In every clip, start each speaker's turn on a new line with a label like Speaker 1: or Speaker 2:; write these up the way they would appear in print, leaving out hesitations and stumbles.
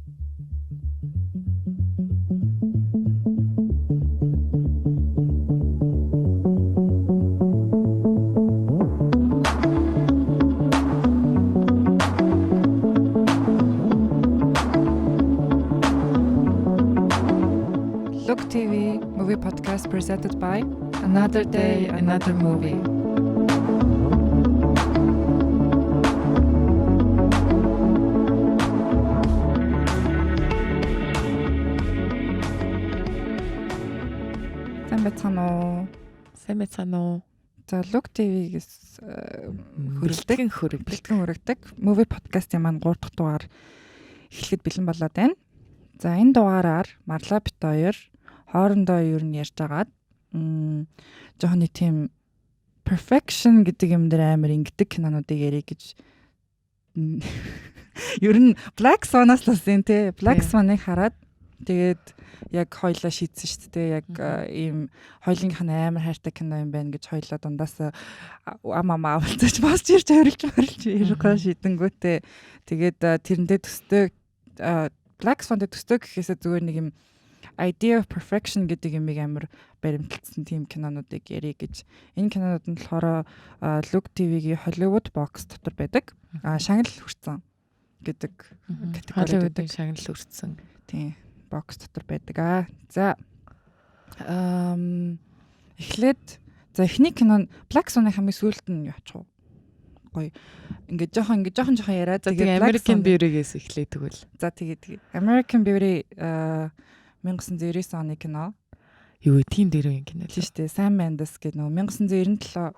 Speaker 1: Look TV movie podcast presented by Another Day, Another Movie.
Speaker 2: Сайн байцгаана уу?
Speaker 1: За Look TV-гээс
Speaker 2: Бэлтгэн хүрэгдэг.
Speaker 1: movie podcast-ийн маань 3 дахь дугаар эхлэхэд бэлэн болоод байна. За энэ дугаараар Марла бит хоёр хоорондоо юу нь ярьж агаад жоохон нэг тийм perfection гэдэг юм дээр амар ингэдэг кинонуудыг ярих гэж ер нь Black Swan-аас л үсэн тий. Black Swan-ыг хараад тэгээд яг хоёлаа шийдсэн шүү дээ. Яг ийм хоёлынх нь амар хайртай кино юм байна гэж хоёлаа дундаас амаа авалцаж босч ирж орилж ярихгүй шийдэнгүүтээ. Тэгээд тэрэндээ төстэй Black Swan-д төстэй гэхээсээ зүгээр нэг юм idea of perfection гэдэг юмыг амар баримталсан тийм кинонуудыг ярих гэж. Энэ кинонууд нь болохоор Look TV-гийн Hollywood Box дотор байдаг. Шагнал хүртсэн гэдэг
Speaker 2: Hollywood-ийн шагнал хүртсэн.
Speaker 1: Тийм. Box дотор байдаг. За эхлээд эхний кинон Black Swan-ы хамгийн сүүлд нь яачих вэ? Гоё. Ингээд жоохон яриад
Speaker 2: тэгээд American Beauty-гээс эхлэе тэгвэл.
Speaker 1: За тэгээд American Beauty 1999 оны кино.
Speaker 2: Юу тийм дээрээ кино л
Speaker 1: шүү дээ. Sam Mendes гэдэг нөө 1997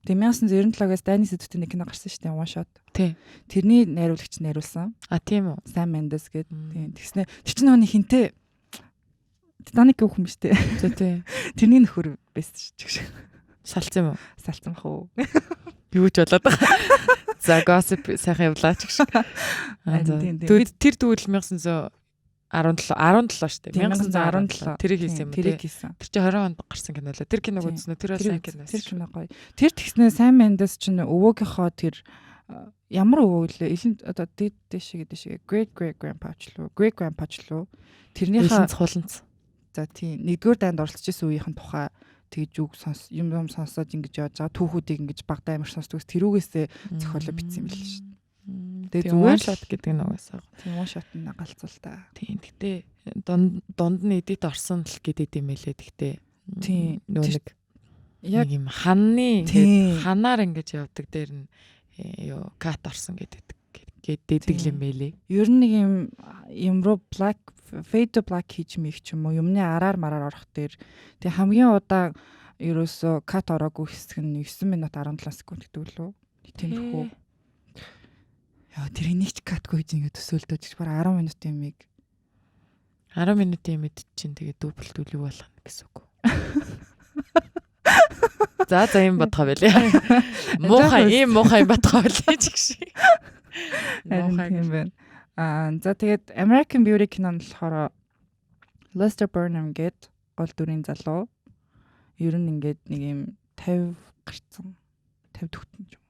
Speaker 1: 1997-аас Дайны сэдвтийн нэг кино гарсан шүү дээ. One Shot.
Speaker 2: Тий.
Speaker 1: Тэрний найруулагч найруулсан.
Speaker 2: Тийм үү.
Speaker 1: Sam Mendes гэдэг. Тийм. Тэгснэ тэр чинь нөгөө хинтээ Titanic гэх юм шүү дээ.
Speaker 2: Тий.
Speaker 1: Тэрний нөхөр байсан шүү дээ.
Speaker 2: Салцсан юм уу?
Speaker 1: Салцсан бах уу.
Speaker 2: Юу ч болоод байгаа. За gossip сайхан явлаач гэх шиг. Тэр тэгвэл 1917 шүү дээ. 1917 тэрийг хийсэн юм тий. Тэр чи 20 онд гарсан кино лээ. Тэр киног үзсэн үү? Тэр бас сайн кино.
Speaker 1: Тэр кино гоё. Тэр тэгснэ Sam Mendes чинь өвөөгийнхөө тэр ямар өвөө лээ? Одоо дээш great grandpa ч лөө. Тэрнийхээ
Speaker 2: хуланц.
Speaker 1: За тийм. Нэгдүгээр дайнд оролцож исэн үеийнхэн тухай тэгж үг юм сонсоод ингэж явж байгаа. Түүхүүдийг ингэж багтаа амар сонсдгоос тэрүүгээсээ зохиолоо бичсэн юм л шүү дээ.
Speaker 2: Тэгээ зүгээр шот гэдэг нь угаасаа.
Speaker 1: Тийм one shot нь галзуул та.
Speaker 2: Тийм. Гэтэ дунд нь эдит орсон л гэдэг юм байлээ. Гэтэ
Speaker 1: тийм
Speaker 2: нэг яг юм ханаар ингэж явдаг дээр нь юу кат орсон гэдэг юм байлээ.
Speaker 1: Ер нь нэг юм руу black fade to black хийж мих ч юм уу юмны араар мараар орох дээр тэг хамгийн удаа ерөөсө кат ороогүй хэсэг нь 9 минут 17 секунд гэдэг лөө. Тиймэрхүү. Яа тэр энийг ч катгүй гэж ингэ төсөөлдөж гэж бараг 10 минутын юмыг
Speaker 2: 10 минутын мэд чинь тэгээ дубль төлөв болгоно гэсэн үг. За юм бодгоо байлээ. Муухай бодгоо байлээ ч гэх шиг.
Speaker 1: Муухай юм байна. За тэгээд American Beauty кинонд болохоор Lester Burnham гээд гол дүрийн залуу ер нь ингээд нэг юм 50 гарцсан 50 төгтөн юм.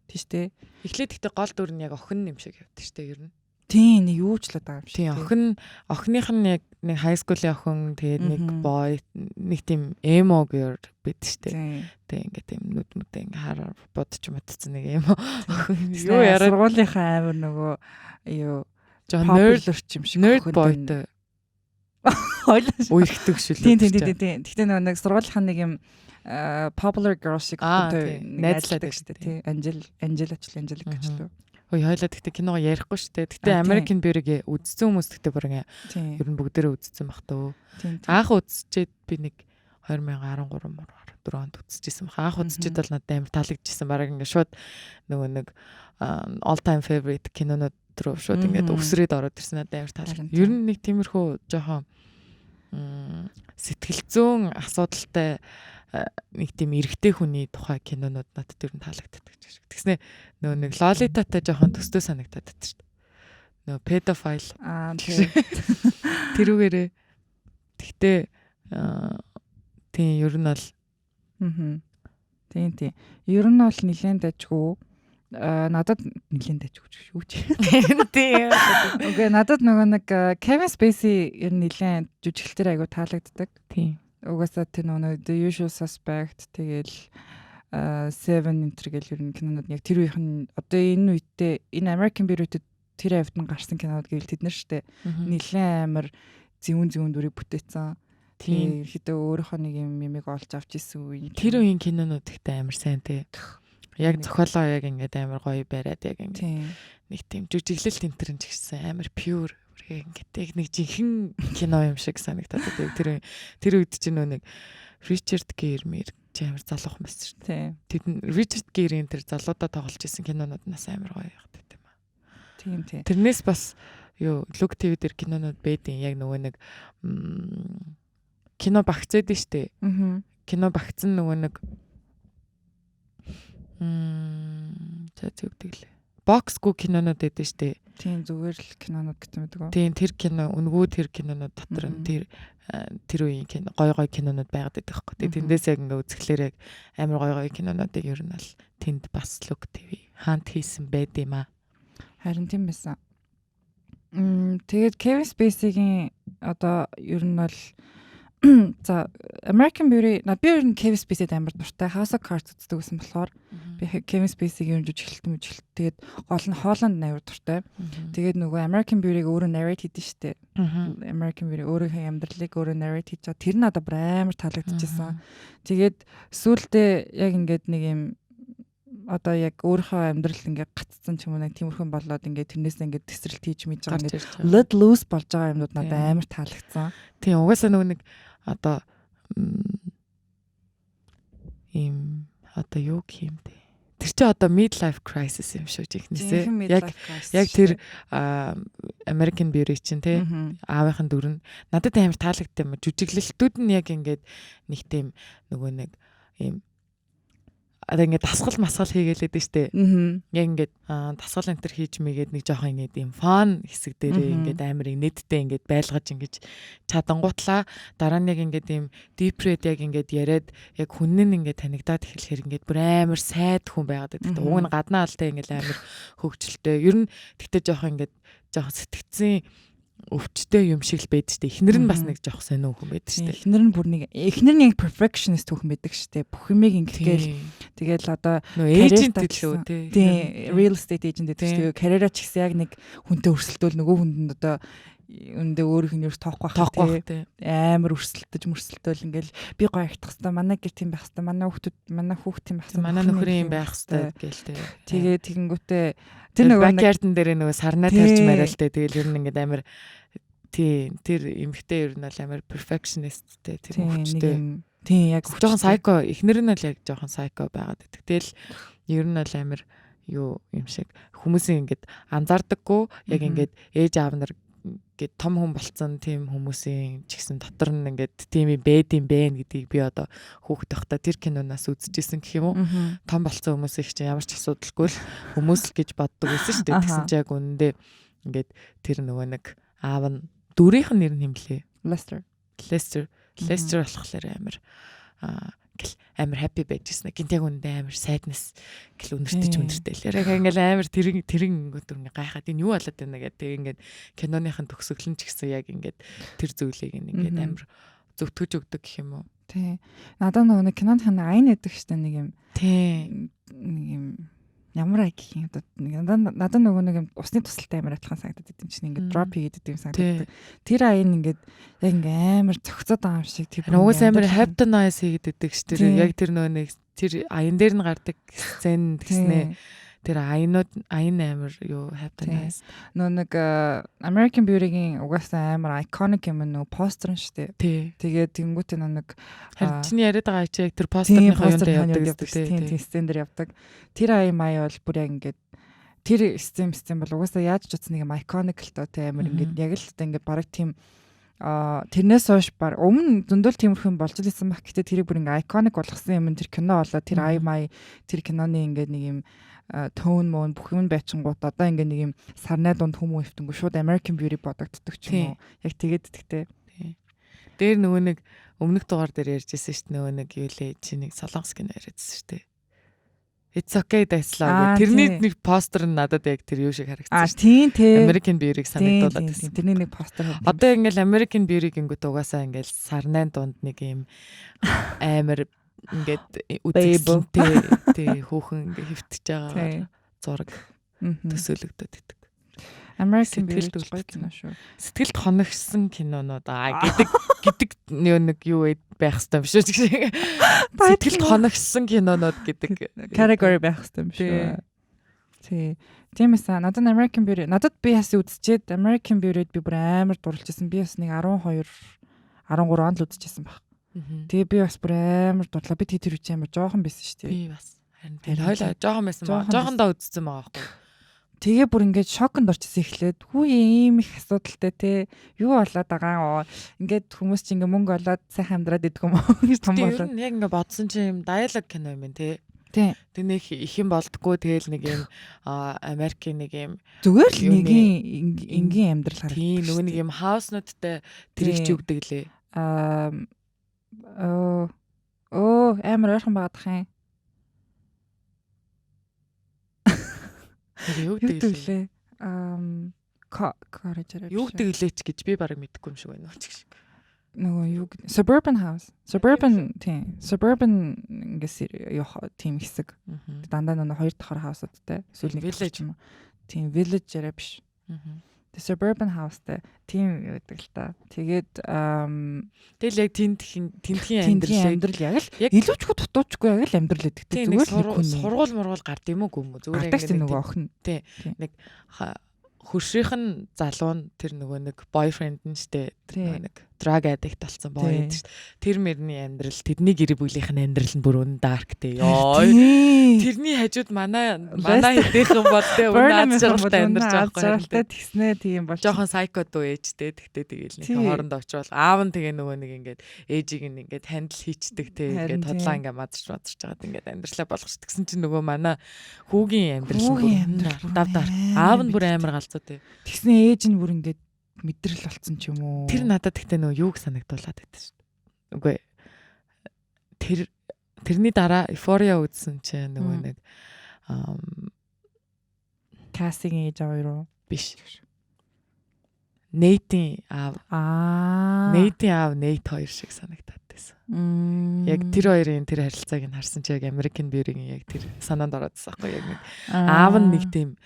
Speaker 1: Тийштэй.
Speaker 2: Эхлээд ихтэй гол дүр нь яг охин юм шиг явдаг штэ ер нь.
Speaker 1: Тийм нэг юучлаад байгаа юм шиг.
Speaker 2: Тийм охиных нь яг нэг high school-ийн охин тэгээд нэг boy нэг тийм emo гэр бит штэ. Тэгээд ингээд тийм нүдмүдээ ингээ хараар бодч мэдсэн нэг emo охин.
Speaker 1: Юу яриа сургуулийнхаа амар нөгөө юу
Speaker 2: nerd
Speaker 1: юм шиг
Speaker 2: nerd boyтой.
Speaker 1: Хойлоо
Speaker 2: үерхдэг шүү.
Speaker 1: Тийм. Гэхдээ нэг сургуулийнхаа нэг юм popular girl шиг найзлаадаг шүү дээ. Angela гэж лөө.
Speaker 2: Ой хойлоо тэгтээ киногоо ярихгүй шүү дээ. Тэгтээ American Beauty-г үзсэн хүмүүс тэгтээ бүр ингээ ер нь бүгдээрээ үзсэн баг төө. Анх үзчихэд би нэг 2013 4 онд үзчихсэн баг. Анх үзчихэд бол надад амар таалагдчихсан. Бараг ингээ шууд нөгөө нэг all time favorite кинонууд руу шууд ингээд өсрээд ороод ирсэн надад амар таалагдсан. Ер нь нэг тиймэрхүү жоохон сэтгэл зүйн асуудалтай нэг тийм эрэгтэй хүний тухай кинонууд надад тэр нь таалагддаг гэж. Тэгснэ нөгөө нэг лолитатай жоохон төстэй санагдаад байдаг шүү дээ. Нөгөө pedophile тэрүүгээрээ. Тэгтээ тийм ер нь бол
Speaker 1: тийм. Ер нь бол нэлээд дажгүй надад нэлээд тач өгч шүү чи.
Speaker 2: Тийм.
Speaker 1: Үгүй надад нөгөө нэг Kevin Spacey ер нь нэлээд жүжиглэлтээр айгу таалагддаг.
Speaker 2: Тийм.
Speaker 1: Угаасаа тэр нөгөө The Usual Suspect тэгэл Seven Enter гэл ер нь кинонууд яг тэр үеийн одоо энэ үедээ энэ American Beauty-д тэр авд нь гарсан кинонууд гэвэл тэд нар штэ нэлээд амар зүүн дүрийг бүтээсэн. Тийм ихдээ өөрийнхөө нэг юмыг олж авч исэн үе.
Speaker 2: Тэр үеийн кинонууд ихтэй амар сайн тий. Яг зохиолоо яг ингээд амар гоё бариад яг ингээд нэг тийм жүжиглэл тэмтрэн ч гэсэн амар pure ингээд нэг жинхэнэ кино юм шиг санагдаад байдаг. Тэр үед чинь нэг Richard Gere чи амар залуухан байсан шүү дээ. Тэд Richard Gere-ийн тэр залуудаа тоглож исэн кинонууднаас амар гоё ягд байт юм аа.
Speaker 1: Тийм.
Speaker 2: Тэрнээс бас Look TV дээр кинонууд байдیں۔ Яг нөгөө нэг кино багцаад штэ. Кино багцсан нөгөө нэг зэгдэг лээ. Боксгүй кинонууд байдаг штэ.
Speaker 1: Тийм зүгээр л кинонууд гэдэг үү?
Speaker 2: Тийм тэр кино үнгүү тэр кинонууд дотор нь тэр үеийн кино гой кинонууд байгаад байдаг байхгүй. Тэндээс яг ингээ үзэхлээр яг амар гой кинонуудыг ер нь бол тэнд бас Look TV хаант хийсэн байд юм аа.
Speaker 1: Харин тийм байсан. Тэгээд Kevin Spacey-гийн одоо ер нь бол за American Beauty би ер нь Kevin Spacey-д амар дуртай. House of Cards үздэг гэсэн болохоор би Kevin Spacey-гийн жүжиглэлт тэгээд гол нь Holland амар дуртай. Тэгээд нөгөө American Beauty-г өөрөө narrate хийдэж штэ. American Beauty өөрийнхөө амьдралыг өөрөө narrate хийж байгаа. Тэр нь одоо амар таалагдчихсан. Тэгээд сүүлдээ яг ингээд нэг юм одоо яг өөрийнхөө амьдрал ингээд гаццсан ч юм уу нэг тиймэрхэн болоод ингээд тэрнээс ингээд тесрэлт хийж мэж байгаа ингээд let loose болж байгаа юмнууд надад амар таалагдсан.
Speaker 2: Тийм угаасаа нөгөө нэг одоо ийм одоо юу гэмтэй. Тэр чи одоо midlife crisis юм шүү жихнээсээ. Яг тэр American Beauty чинь тий аавынхын дүр нь надад амар таалагдсан юм. Жүжиглэлтүүд нь яг ингээд нэг тийм нөгөө нэг ийм одоо ингээд дасгал масгал хийгээлээд штэ. Яг ингээд дасгал энтер хийж мэйгээд нэг жоохон ингээд юм фан хэсэг дээрээ ингээд амар нэдтэй ингээд байлгаж ингээд чадангуутлаа дараа нь яг ингээд юм deep red яг ингээд яриад яг хүн нь ингээд танигдаад эхлэхээр ингээд бүр амар сайд хүн байгаад байдаг. Уг нь гаднаа алтай ингээд амар хөвгчлөлтэй. Ер нь тэгтээ жоохон ингээд жоохон сэтгцэн өвчтэй юм шиг л байдаг штэ. Эхнэр нь бас нэг жоох сонио хүн байдаг штэ.
Speaker 1: Эхнэр нь бүр нэг эхнэр нь perfectionist хүн байдаг штэ. Бүх юмыг ингээл тэгэл одоо
Speaker 2: эйжент лөө
Speaker 1: тий real estate agent гэдэг штэ. Карьераа ч гэсэн яг нэг хүнтэй өрсөлдөөл нөгөө хүнд одоо өндөө өөрийнх нь юу тоохгүй байх тий амар өрсөлдөж ингээл би гоё айтах хэвээр манай гэр тийм байх хэвээр манай хүүхд тийм байх хэвээр
Speaker 2: манай нөхрийн байх хэвээр гээл тий.
Speaker 1: Тэгээ тэгэнгүүтээ
Speaker 2: тэр нөгөө бакярдн дээр нөгөө сарнаа тарьж мариалтай тэгэл ер нь ингээд амар тий тэр эмхтэй ер нь бол амар perfectionistтэй тэр хөвчтэй тий яг жоохон psycho эхнэр нь бол яг жоохон psycho байгаад байдаг. Тэгэл ер нь бол амар юу юм шиг хүмүүсийн ингээд анзаардаггүй яг ингээд ээж аав нар ингээд том хүн болцсон тийм хүмүүсийн ч гэсэн дотор нь ингээд тийм юм байд юм бэ гэдгийг би одоо хүүхэд байхдаа тэр киноноос үзчихсэн гэх юм уу. Том болцсон хүмүүсийн чинь ямар ч асуудалгүй л хүмүүс л гэж боддог байсан шүү дээ. Тэгсэн чинь яг үнэндээ ингээд тэр нөгөө нэг аав нь дүрийнх нь нэр нь хэмлээ. Lester болохоор амар happy байжсэн. Гинт яг үндэ амар sadness гэл өнөртэй л. Яг ингээл амар тэрэн өдөр ингээ гайхаад энэ юу болоод байна гэдэг. Тэг ингээд киноныхын төгсгөл нь ч гэсэн яг ингээд тэр зүйлийг ингээд амар зөвтгөж өгдөг гэх юм уу.
Speaker 1: Тий. Надад нөгөө киноныхын айн гэдэг штэ нэг юм.
Speaker 2: Тий.
Speaker 1: Нэг юм ямар гэх юм надад нөгөө нэг юм усны тусалтай амар адилхан санагдаад идэв чинь ингээд drop хийгээд идэв санагдаад. Тэр айн ингээд яг ингээ амар цогцоод байгаа юм шиг тэр
Speaker 2: уус амар happy noise хийгээд идэг ш тэр яг тэр нөгөө нэг тэр аян дээр нь гардаг сцен гэснээ тэр аян амар юу happy noise
Speaker 1: нөгөө нэг American Beauty-гийн угаасаа амар iconic юм нөгөө постер нь штэ. Тэгээд тэнгуүтээ нөгөө нэг
Speaker 2: чиний яриад байгаа чи яг тэр постерны хоёроо явдаг
Speaker 1: тийм сцен дээр явдаг. Тэр аян маяа бол бүр яг ингээд тэр сцен бол угаасаа яаж ч утсан нэг iconic л тоо тэ амар ингээд яг л тэ ингээд бараг тийм тэрнээс хойш өмнө зөндөл тиймэрхэн болж ирсэн баг. Гэтэ тэрийг бүр ингээ iconic болгосон юм. Тэр кино болоо тэр ай тэр киноны ингээ нэг юм tone moon бүх юм байчингууд одоо ингээ нэг юм сарнай дунд хүмүү хөвтөнгөө шууд American Beauty бодогддог ч юм уу. Яг тэгээд тэгтээ.
Speaker 2: Дээр нөгөө нэг өмнөх дугаар дээр ярьжсэн шүү дээ. Нөгөө нэг юу лээ чи нэг солонгос кино яриадсэн шүү дээ. It's okay that's love. Тэрний нэг постэр нь надад яг тэр юу шиг харагдсан.
Speaker 1: Тийм тийм.
Speaker 2: American Beauty-г санагдуулаад байсан.
Speaker 1: Тэрний нэг постэр.
Speaker 2: Одоо ингээл American Beauty гингүүт угаасаа ингээл сарнайн дунд нэг юм амар ингээд үзэгсэлтэй хүүхэн ингээ хөвтөж байгаа зураг төсөөлөгдөд идэг.
Speaker 1: American Beauty гоё кино шүү.
Speaker 2: Сэтгэлд хоногсон кинонууд гэдэг нэг юу байх хэрэгтэй юм шүү гэж. Сэтгэлд хоногсон кинонууд гэдэг
Speaker 1: category байх хэрэгтэй юм шүү. Тиймээс надад American Beauty надад би бас үзчихэд American Beauty-д би бүр амар дурлажсэн. Би бас нэг 12 13 онд л үзчихсэн баг. Тэгээ би бас бүр амар дурлаа. Би тэр үуч амар жоохон байсан шүү дээ.
Speaker 2: Би бас харин тэр хойлоо жоохон байсан маа. Жоохондоо үзсэн байгаа байхгүй.
Speaker 1: Тэгээ бүр ингээд шоконд орчихсон эхлээд хүү ийм их асуудалтай те юу болоод байгаа ингээд хүмүүс чи ингээд мөнгө олоод сайхан амьдраад идэх юм уу гэж том болоо.
Speaker 2: Тэр нь яг ингээд бодсон чи юм диалог кино юм те.
Speaker 1: Тэг
Speaker 2: нэг их юм болдгоо тэгэл нэг юм Америкийн нэг юм
Speaker 1: зүгээр л нэг энгийн амьдрал харагдав.
Speaker 2: Тийм нөгөө нэг юм хауснуудтай тэрийг ч үгдэг лээ.
Speaker 1: Амар ойрхон байгаадах юм.
Speaker 2: Юу гэвэл
Speaker 1: юу
Speaker 2: гэвэл ч гэж би бараг мэдэхгүй юм шиг байна уу ч гэж.
Speaker 1: Нөгөө юу Suburban House. Suburban ингээд юу тийм хэсэг. Дандаа нөгөө хоёр дахь хаусуудтай. Эсвэл нэг village юм уу? Тийм village яриа биш. The Suburban House-тэй тийм байдаг л та. Тэгээд
Speaker 2: тэгэл яг тентхийн амьдрал
Speaker 1: яг л илүү ч дутуучгүй яг л амьдрал гэдэг.
Speaker 2: Зүгээр сургууль мургуул гард юм уу гүм.
Speaker 1: Зүгээр яг нөгөө охин.
Speaker 2: Тий. Нэг хөршийнхэн залуу нь тэр нөгөө нэг бойфренд нь штэ нэг drug addict болсон боёд штэ. Тэр мөрний амьдрал тэдний гэр бүлийнх нь амьдрал нь бүр өн dark те. Ёо. Тэрний хажууд манай хэдийнхэн бол те өнөө аз жаргалтай амьдарч байгаа байхгүй.
Speaker 1: Тэгснэ тийм бол.
Speaker 2: Жохон psycho дуу ээжтэй тэгтээ тэгэл нэг хооронд очрол аав нь тэгээ нөгөө нэг ингээд ээжийг нь ингээд хандл хийчдэг те ингээд тодлаа ингээд мадж жагаад ингээд амьдралаа болгоч тэгсэн чинь нөгөө манай хүүгийн амьдрал нь давдар. Аав нь бүр амар галзуу те.
Speaker 1: Тэгснэ ээж нь бүр ингээд мэдрэл болсон ч юм уу.
Speaker 2: Тэр надад тэгтээ нөгөө юуг санагдуулаад байдаг шүү дээ. Үгүй тэрний дараа Euphoria үзсэн чинь нөгөө нэг
Speaker 1: casting age аваа юу
Speaker 2: биш. Nate аав. Nate хоёр шиг санагдаад байсан. Яг тэр хоёрын тэр харилцааг нь харсан чи яг American Beauty-гийн яг тэр санаанд ороодсан байхгүй яг нэг аав нь нэг тийм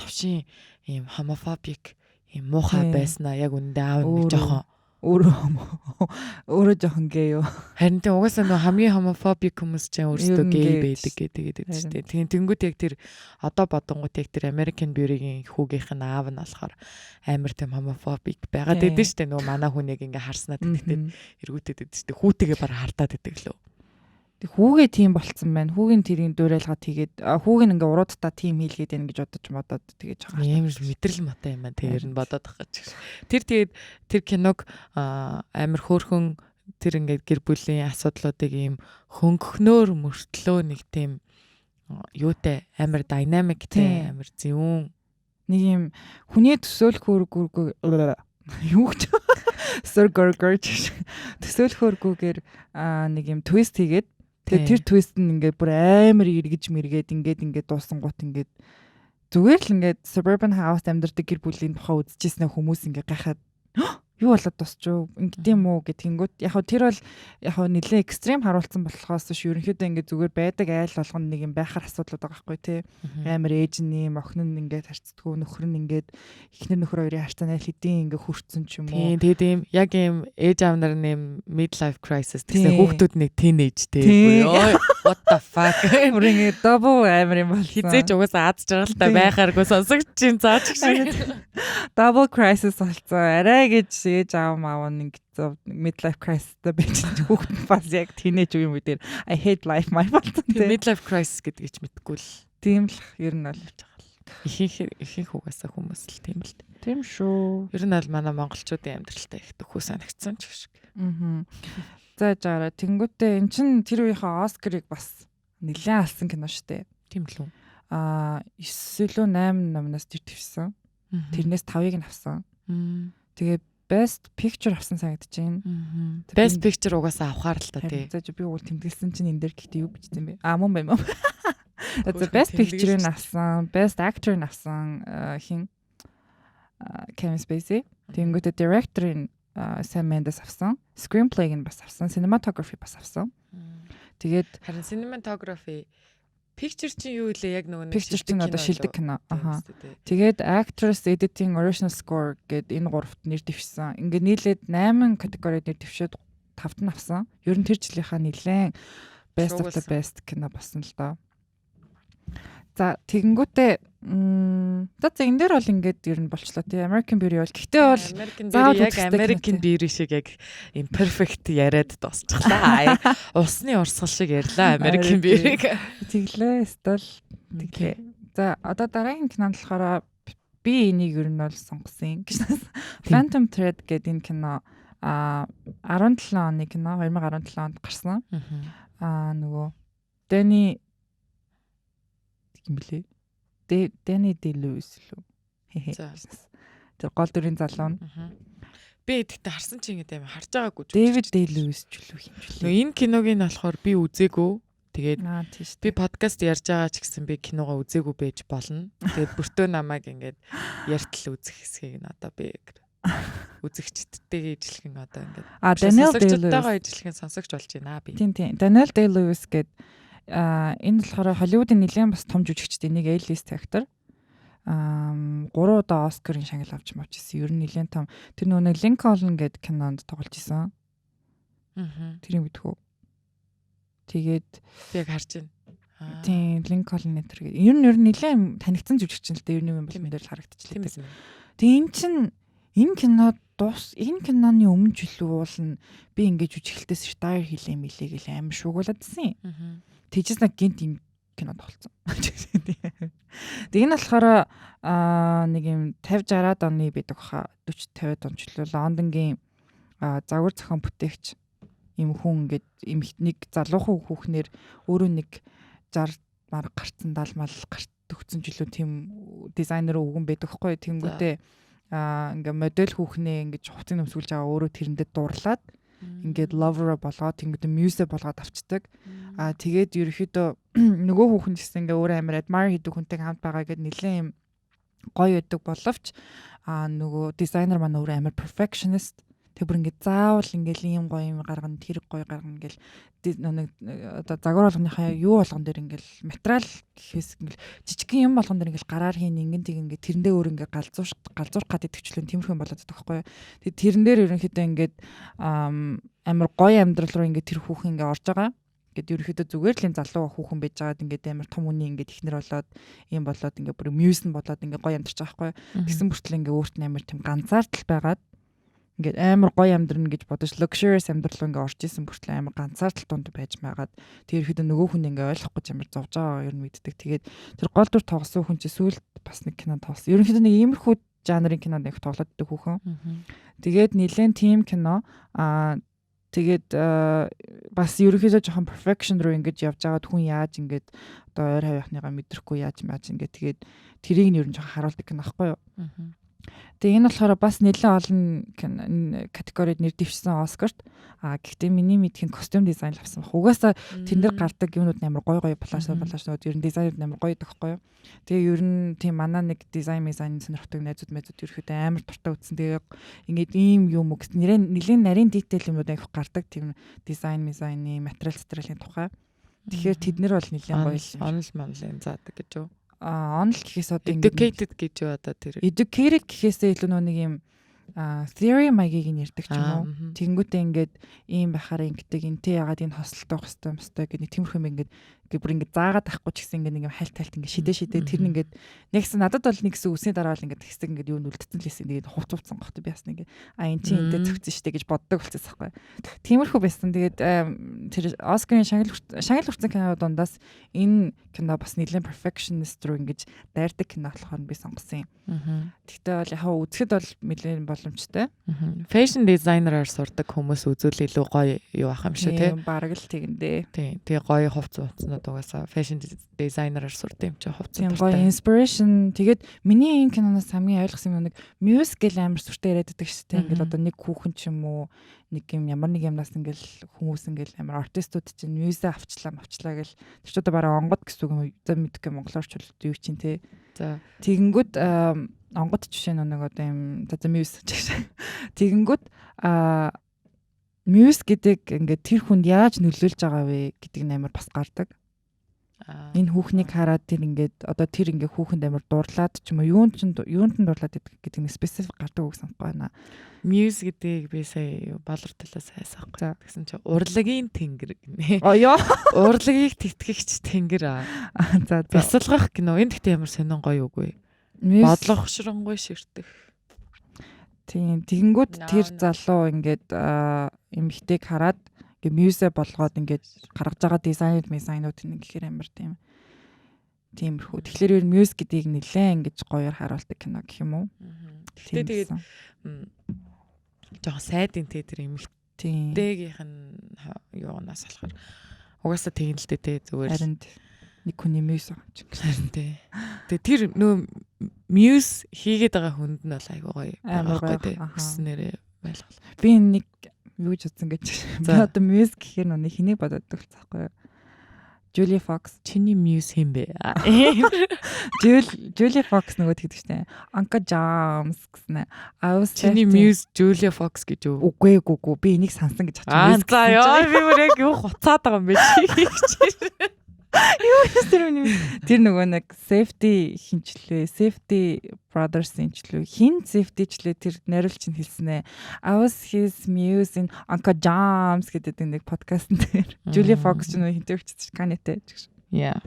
Speaker 2: новшин ийм homophobic ийм муухай байснаа яг үндэ аав нэг жоохон
Speaker 1: өөрөө жоохон гей юу.
Speaker 2: Харин тийм угаасаа нөө хамгийн homophobic хүмүүс ч өөрсдөө гей байдаг гэдэг шүү дээ. Тийм тэнгууд яг тэр одоо бодонгууд яг тэр American Beauty-гийн хүүгийнх нь аав нь болохоор амар тийм homophobic байгаад байдаг шүү дээ. Нөө манай хүн яг ингээ харснаа тэгтээ эргүүтээд байдаг шүү дээ. Хүүтэйгээ бараг хартаад байдаг лөө.
Speaker 1: Хүүгээ тийм болцсон байна. Хүүгийн тэрийн дуурайлгаа тэгээд хүүгийн ингээ уруудтаа тийм хийлгээд байна гэж бодож модод тэгэж байгаа.
Speaker 2: Ийм мэдрэл мотой юм байна. Тэр нь бодоод байгаа ч. Тэр тэгээд тэр киног амар хөөрхөн тэр ингээд гэр бүлийн асуудлуудыг ийм хөнгөнөөр мөртлөө нэг тийм юутай амар динамиктэй амар зөвүүн
Speaker 1: нэг юм хүний төсөөлөхөөргүйгээр юу гэж төсөөлөхөөргүйгээр нэг юм твист хийгээд тэгээд тэр твист нь ингээд бүр амар эргэж мэргээд ингээд дуусан гут ингээд зүгээр л ингээд Suburban House амьдардаг гэр бүлийн тухай үзчихсэн хүмүүс ингээд гайхаад юу болоод тусчуу ингэдэм юм уу гэдгийгүүд яг тэр бол яг нэлээ экстрим харуулсан болохоос ш ерөнхийдөө ингээд зүгээр байдаг айл болгоно нэг юм байхаар асуудлууд байгаа байхгүй тий амар ээж нь юм охин нь ингээд харцдаггүй нөхөр нь ингээд эхнэр нөхөр хоёрын харьцаанаа хэдийн ингээд хүрцэн ч юм уу
Speaker 2: тэгээд ийм яг ийм ээж аав нар нэм midlife crisis гэсэн хүүхдүүд нэг teenage тий what the fuck
Speaker 1: бүрийн double амар юм бол
Speaker 2: хизээч угаасаа аз жаргалтай байхааргүй сонсогч чинь заач
Speaker 1: double crisis болсон арай гэж ээж аав нэг midlife crisis-тай байж хүүхэд бас яг teenage үеийн үе дээр I hate life my болсон тийм
Speaker 2: midlife crisis гэдгийг ч мэдэхгүй л
Speaker 1: тийм л ер нь бол
Speaker 2: ихэнх угаасаа хүмүүс л тийм л
Speaker 1: тийм шүү
Speaker 2: ер нь бол манай монголчуудын амьдралтай их төхөө санагдсан ч шиг
Speaker 1: за жаараа тэнгуүтээ эн чин тэр үеийнхээ Оскарыг бас нэлээд алсан кино штэ
Speaker 2: тийм л үү
Speaker 1: 9 илүү 8 номноос тэр твсэн тэрнээс 5-ыг нь авсан тэгээ Best Picture авсан санагдаж байна.
Speaker 2: Best Picture угаасаа авахаар л та тий.
Speaker 1: За би уул тэмдэглэсэн чинь энэ дээр гэхдээ юу бичсэн бэ? Мөн байна. За best picture-ыг авсан, best actor-ыг авсан хин Kevin Spacey. Тэнгүүтээ director-ыг Sam Mendes авсан, screenplay-ыг бас авсан, cinematography бас авсан. Тэгээд
Speaker 2: харин cinematography picture чинь юу илээ яг нөгөө
Speaker 1: picture чинь одоо шилдэг кино. Тэгээд actress, editing, original score гэд энэ гуравт нэр дэвшсэн. Ингээд нийлээд 8 категорид нэр дэвшээд 5-т нь авсан. Ер нь тэр жилийнхаа нэлээд best of the best кино болсон л доо. За тэгэнгүүтээ за энэ дээр бол ингээд ер нь болчлоо тий American Beauty бол гэхдээ бол
Speaker 2: яг American Beauty шиг яг imperfect яриад дуусчихлаа. Усны урсгал шиг ярьлаа American Beauty.
Speaker 1: Тэглээ стол тэглээ. За одоо дараагийн кинонд болохоор би энийг ер нь бол сонгосон гэж. Phantom Thread гэдэг энэ кино 17 оны кино 2017 онд гарсан. Нөгөө Danny гэмлээ. Danny DeLuise лөө. Тэр гол дүрийн залуу нь.
Speaker 2: Би тэгтээ харсан чи ингэдэй харж байгаагүй.
Speaker 1: David DeLuise ч үлээ хэмжлээ.
Speaker 2: Энэ киног нь болохоор би үзээгүй. Тэгээд би подкаст ярьж байгаа ч гэсэн би киногоо үзээгүй байж болно. Тэгээд бүртөө намайг ингээд ярьтал үзэх хэсгийг нь одоо би үзэгчдтэйгээ ижилхэн одоо ингээд
Speaker 1: Daniel
Speaker 2: Day-Lewis ижилхэн сонсогч болж байна би.
Speaker 1: Тийм. Daniel Day-Lewis гэдэг энэ болохоор Холливуудын нэлээд бас том жүжигчтэй нэг A-list actor. 3 удаа Оскарын шагнал авч мавчсан. Ер нь нэлээд том. Тэр нөгөө Lincoln гэдэг кинонд тоглож исэн. Тэрийг мэдхүү. Тэгээд
Speaker 2: яг харж байна.
Speaker 1: Тийм, Lincoln нэтер гэдэг. Ер нь нэлээд танигдсан жүжигчин л дээ. Ер нь юм бол энэ дээр харагдчихлаа. Тэгээд энэ кинод энэ киноны өмнө жилүү уулна би ингэж жүжиглэлтээс retire хийлээ мэлээ гэл амар шуугууладсэн. Тэжээс нэг гинт юм кинод болсон. Тэг энэ болохоор нэг юм 50-60-аад оны байдаг хаа 40-50-аад он жилүү Лондонгийн загвар зохион бүтээгч юм хүн ингээд нэг залуухан хүүхнэр өөрөө нэг 60 марга гарцсан 70 мал гарт төгсөн жилүү тийм дизайнер өвгөн байдаг хгүй тэнгүүтээ ингээ модель хүүхнээ ингэж хувцсыг нөмсгүүлж байгаа өөрөө тэрэндээ дурлаад ингээд lover болгоод тэнгүүд muse болгоод авчдаг. Тэгээд ерөөхдөө нөгөө хүүхэн гэсэн ингээ өөрөө амар admire хийдэг хүнтэй хамт байгаа гэд нэлээд юм гоё өгдөг боловч нөгөө дизайнер маань өөрөө амар perfectionist. Тэг бүр ингээ заавал ингээл ийм гоё юм гаргана, тэр гоё гаргана гэл нэг одоо загвар болгоныхаа юу болгон дээр ингээл материал гэхээс ингээл жижигхэн юм болгон дээр ингээл гараар хийн ингэн тийг ингээ тэрэндээ өөр ингээ галзуурах гад идэгчлэн тиймэрхэн болоод байдаг байхгүй. Тэг тэрэн дээр ерөнхийдөө ингээд амар гоё амьдрал руу ингээ тэр хүүхэн ингээ орж байгаа. Ингээд ерөнхийдөө зүгээр л энэ залуу хүүхэн байж байгаад ингээд амар том үний ингээд ихнэр болоод ийм болоод ингээ бүр мьюзн болоод ингээ гоё амьдарч байгаа байхгүй. Тэгсэн бүртэл ингээ өөрт нь амар тийм ганцаардал байгаад ингээд амар гоё амьдрна гэж бодож luxurious амьдрал руу ингээд орж исэн бүртэл амар ганцаар тал тунд байж байгаад тэр ихэд нөгөө хүн ингээд ойлгохгүй ч амар зовж байгаа ер нь мэддэг. Тэгээд тэр гол дүр тоглосон хүн чи сүүлд бас нэг кино тоглосон. Ерөнхийдөө нэг иймэрхүү жанрын кинонд нэг тоглоод идэх хүүхэн. Тэгээд нэлээд тим кино тэгээд бас ерөнхийдөө жоохон perfection руу ингэж явж байгаад хүн яаж ингээд одоо ойр хавийнхныгаа мэдрэхгүй яаж ингээд тэгээд тэрийг нь ер нь жоохон харуулдаг кино аахгүй юу? Тэгээ энэ болохоор бас нэлээд олон категорид нэр дэвшсэн Оскарт. Гэхдээ миний мэдхийн костюм дизайн л авсан баг. Угаасаа тэн дээр гардаг юмнууд амар гоё плашнууд ер нь дизайнууд амар гоё байдаг хгүй юу. Тэгээ ер нь тийм манай нэг дизайн сонирхдаг найзууд ерөөхдөө амар дуртай үзсэн. Тэгээ ингээд ийм юм уу гэсэн нэлээд нарийн детайл юмнууд их гардаг тийм дизайны материалын тухай. Тэгэхээр тэд нар бол нэлээд гоё юм.
Speaker 2: Онл монлын заадаг гэж юу?
Speaker 1: Онл гэхээс одоо
Speaker 2: educated гэж юу одоо тэр
Speaker 1: educated гэхээсээ илүү нэг юм theory маягийг нь ярьдаг ч юм уу. Тэнгүүтээ ингээд ийм байхаар ингэдэг энтэй ягаад энэ хосолтой байх хэвээр гэдэг нэг тиймэрхүү юм ингээд бүр ингээд заагаад авахгүй ч гэсэн ингээд нэг юм хальт ингээд шидээ тэр нь ингээд нэгсэн надад бол нэгсэн үсний дараа л ингээд хэсэг ингээд юу нүлдсэн л байсан. Тэгээд хувцсан гот би бас нэг энэ чи энтэй зөгцсөн штэ гэж боддог болчихсон байхгүй. Тиймэрхүү байсан. Тэгээд тэр Оскарын шагнал хүртсэн кино дундаас энэ кино бас нэлээд perfectionist руу ингээд дайрдаг кино болохоор би сонгосон юм. Тэгтээ бол яхаа үзэхэд бол нэлээд боломжтой.
Speaker 2: Fashion designer-аар сурдаг хүмүүс үзүүл илүү гоё юу ах юм шүү те.
Speaker 1: Бараг л тэгэндээ.
Speaker 2: Тийм. Тэгээ гоё хувц уцнууд угаасаа fashion designer-аар сурдаг юм чи хувцас.
Speaker 1: Тийм гоё inspiration. Тэгээд миний энэ киноноос хамгийн ойлгосон юм нэг music гэл амар сүртэй яриад байдаг шүү дээ. Ингээл одоо нэг хүүхэн ч юм уу нэг юм ямар нэг юмнаас ингээл хүмүүс ингээл амар артистууд чинь music авчлаа гэл тэр ч одоо бараа онгод гэсэн үг юм. За мэдгүй монголоор ч юу чинь те.
Speaker 2: За
Speaker 1: тэгэнгүүт онгод жишээ нэг одоо юм за music гэж. Тэгэнгүүт music гэдэг ингээд тэр хүнд яаж нөлөөлж байгаа вэ гэдэг нь амар бас гардаг. Энэ хүүхнийг хараад тэр ингээд одоо тэр ингээ хүүхэнд амар дуурлаад ч юм уу юунд нь дуурлаад гэдэг нэг специфик гардаг үг санахгүй байна.
Speaker 2: Music гэдгийг би сая балар талаас хайсаахгүй. Тэгсэн чи урлагийн тэнгэр гинэ.
Speaker 1: Ёо.
Speaker 2: Урлагийг тэтгэгч тэнгэр.
Speaker 1: За
Speaker 2: бясалгах кино. Энэ гэхдээ ямар сонин гоё үгүй. Бодлого ширангүй ширтэх.
Speaker 1: Тийм тэгэнгүүт тэр залуу ингээд эмэгтэйг хараад ингээ мюзик болгоод ингээд гаргаж байгаа дизайнууд нэг гэхээр амар тиймэрхүү. Тэгэхээр ер нь мюзик гэдгийг нэлээд ингэж гоёор харуулдаг кино гэх юм уу?
Speaker 2: Тэгтээ тэгээд жоохон сайдын тэр эмэгтэйгийнх нь юунаас болохоор угаасаа тэгнэлтэй те зүгээр
Speaker 1: харин нэг хүний мюз байгаа юм чинь.
Speaker 2: Харин тий. Тэгээ тэр нөө мюз хийгээд байгаа хүнд нь бол айгуу гоё.
Speaker 1: Амар гоё
Speaker 2: тий. Хүснээрээ байлгал.
Speaker 1: Би нэг юу ч утсан гэж. Би одоо мюз гэхээр нүг хэнийг бодоод төгсөхгүй юу? Julia Fox.
Speaker 2: Чиний мюз хэм бэ?
Speaker 1: Julia Fox нөгөө тэгдэг штэ. Anka Jams гэснэ.
Speaker 2: Чиний мюз Julia Fox гэж үү?
Speaker 1: Үгүй би энийг сансан гэж
Speaker 2: хачаа. За ёо би бүр яг юу хуцаад байгаа юм бэ чи.
Speaker 1: Тэр нөгөө нэг safety хинчлээ, safety brothers хинчлээ, хин safety-члээ тэр найруулагч нь хэлсэн ээ. I was his muse in Anka Jams гэдэг нэг подкаст дээр. Julia Fox ч нөгөө хинтэрчсэн канэтэй гэж.
Speaker 2: Yeah.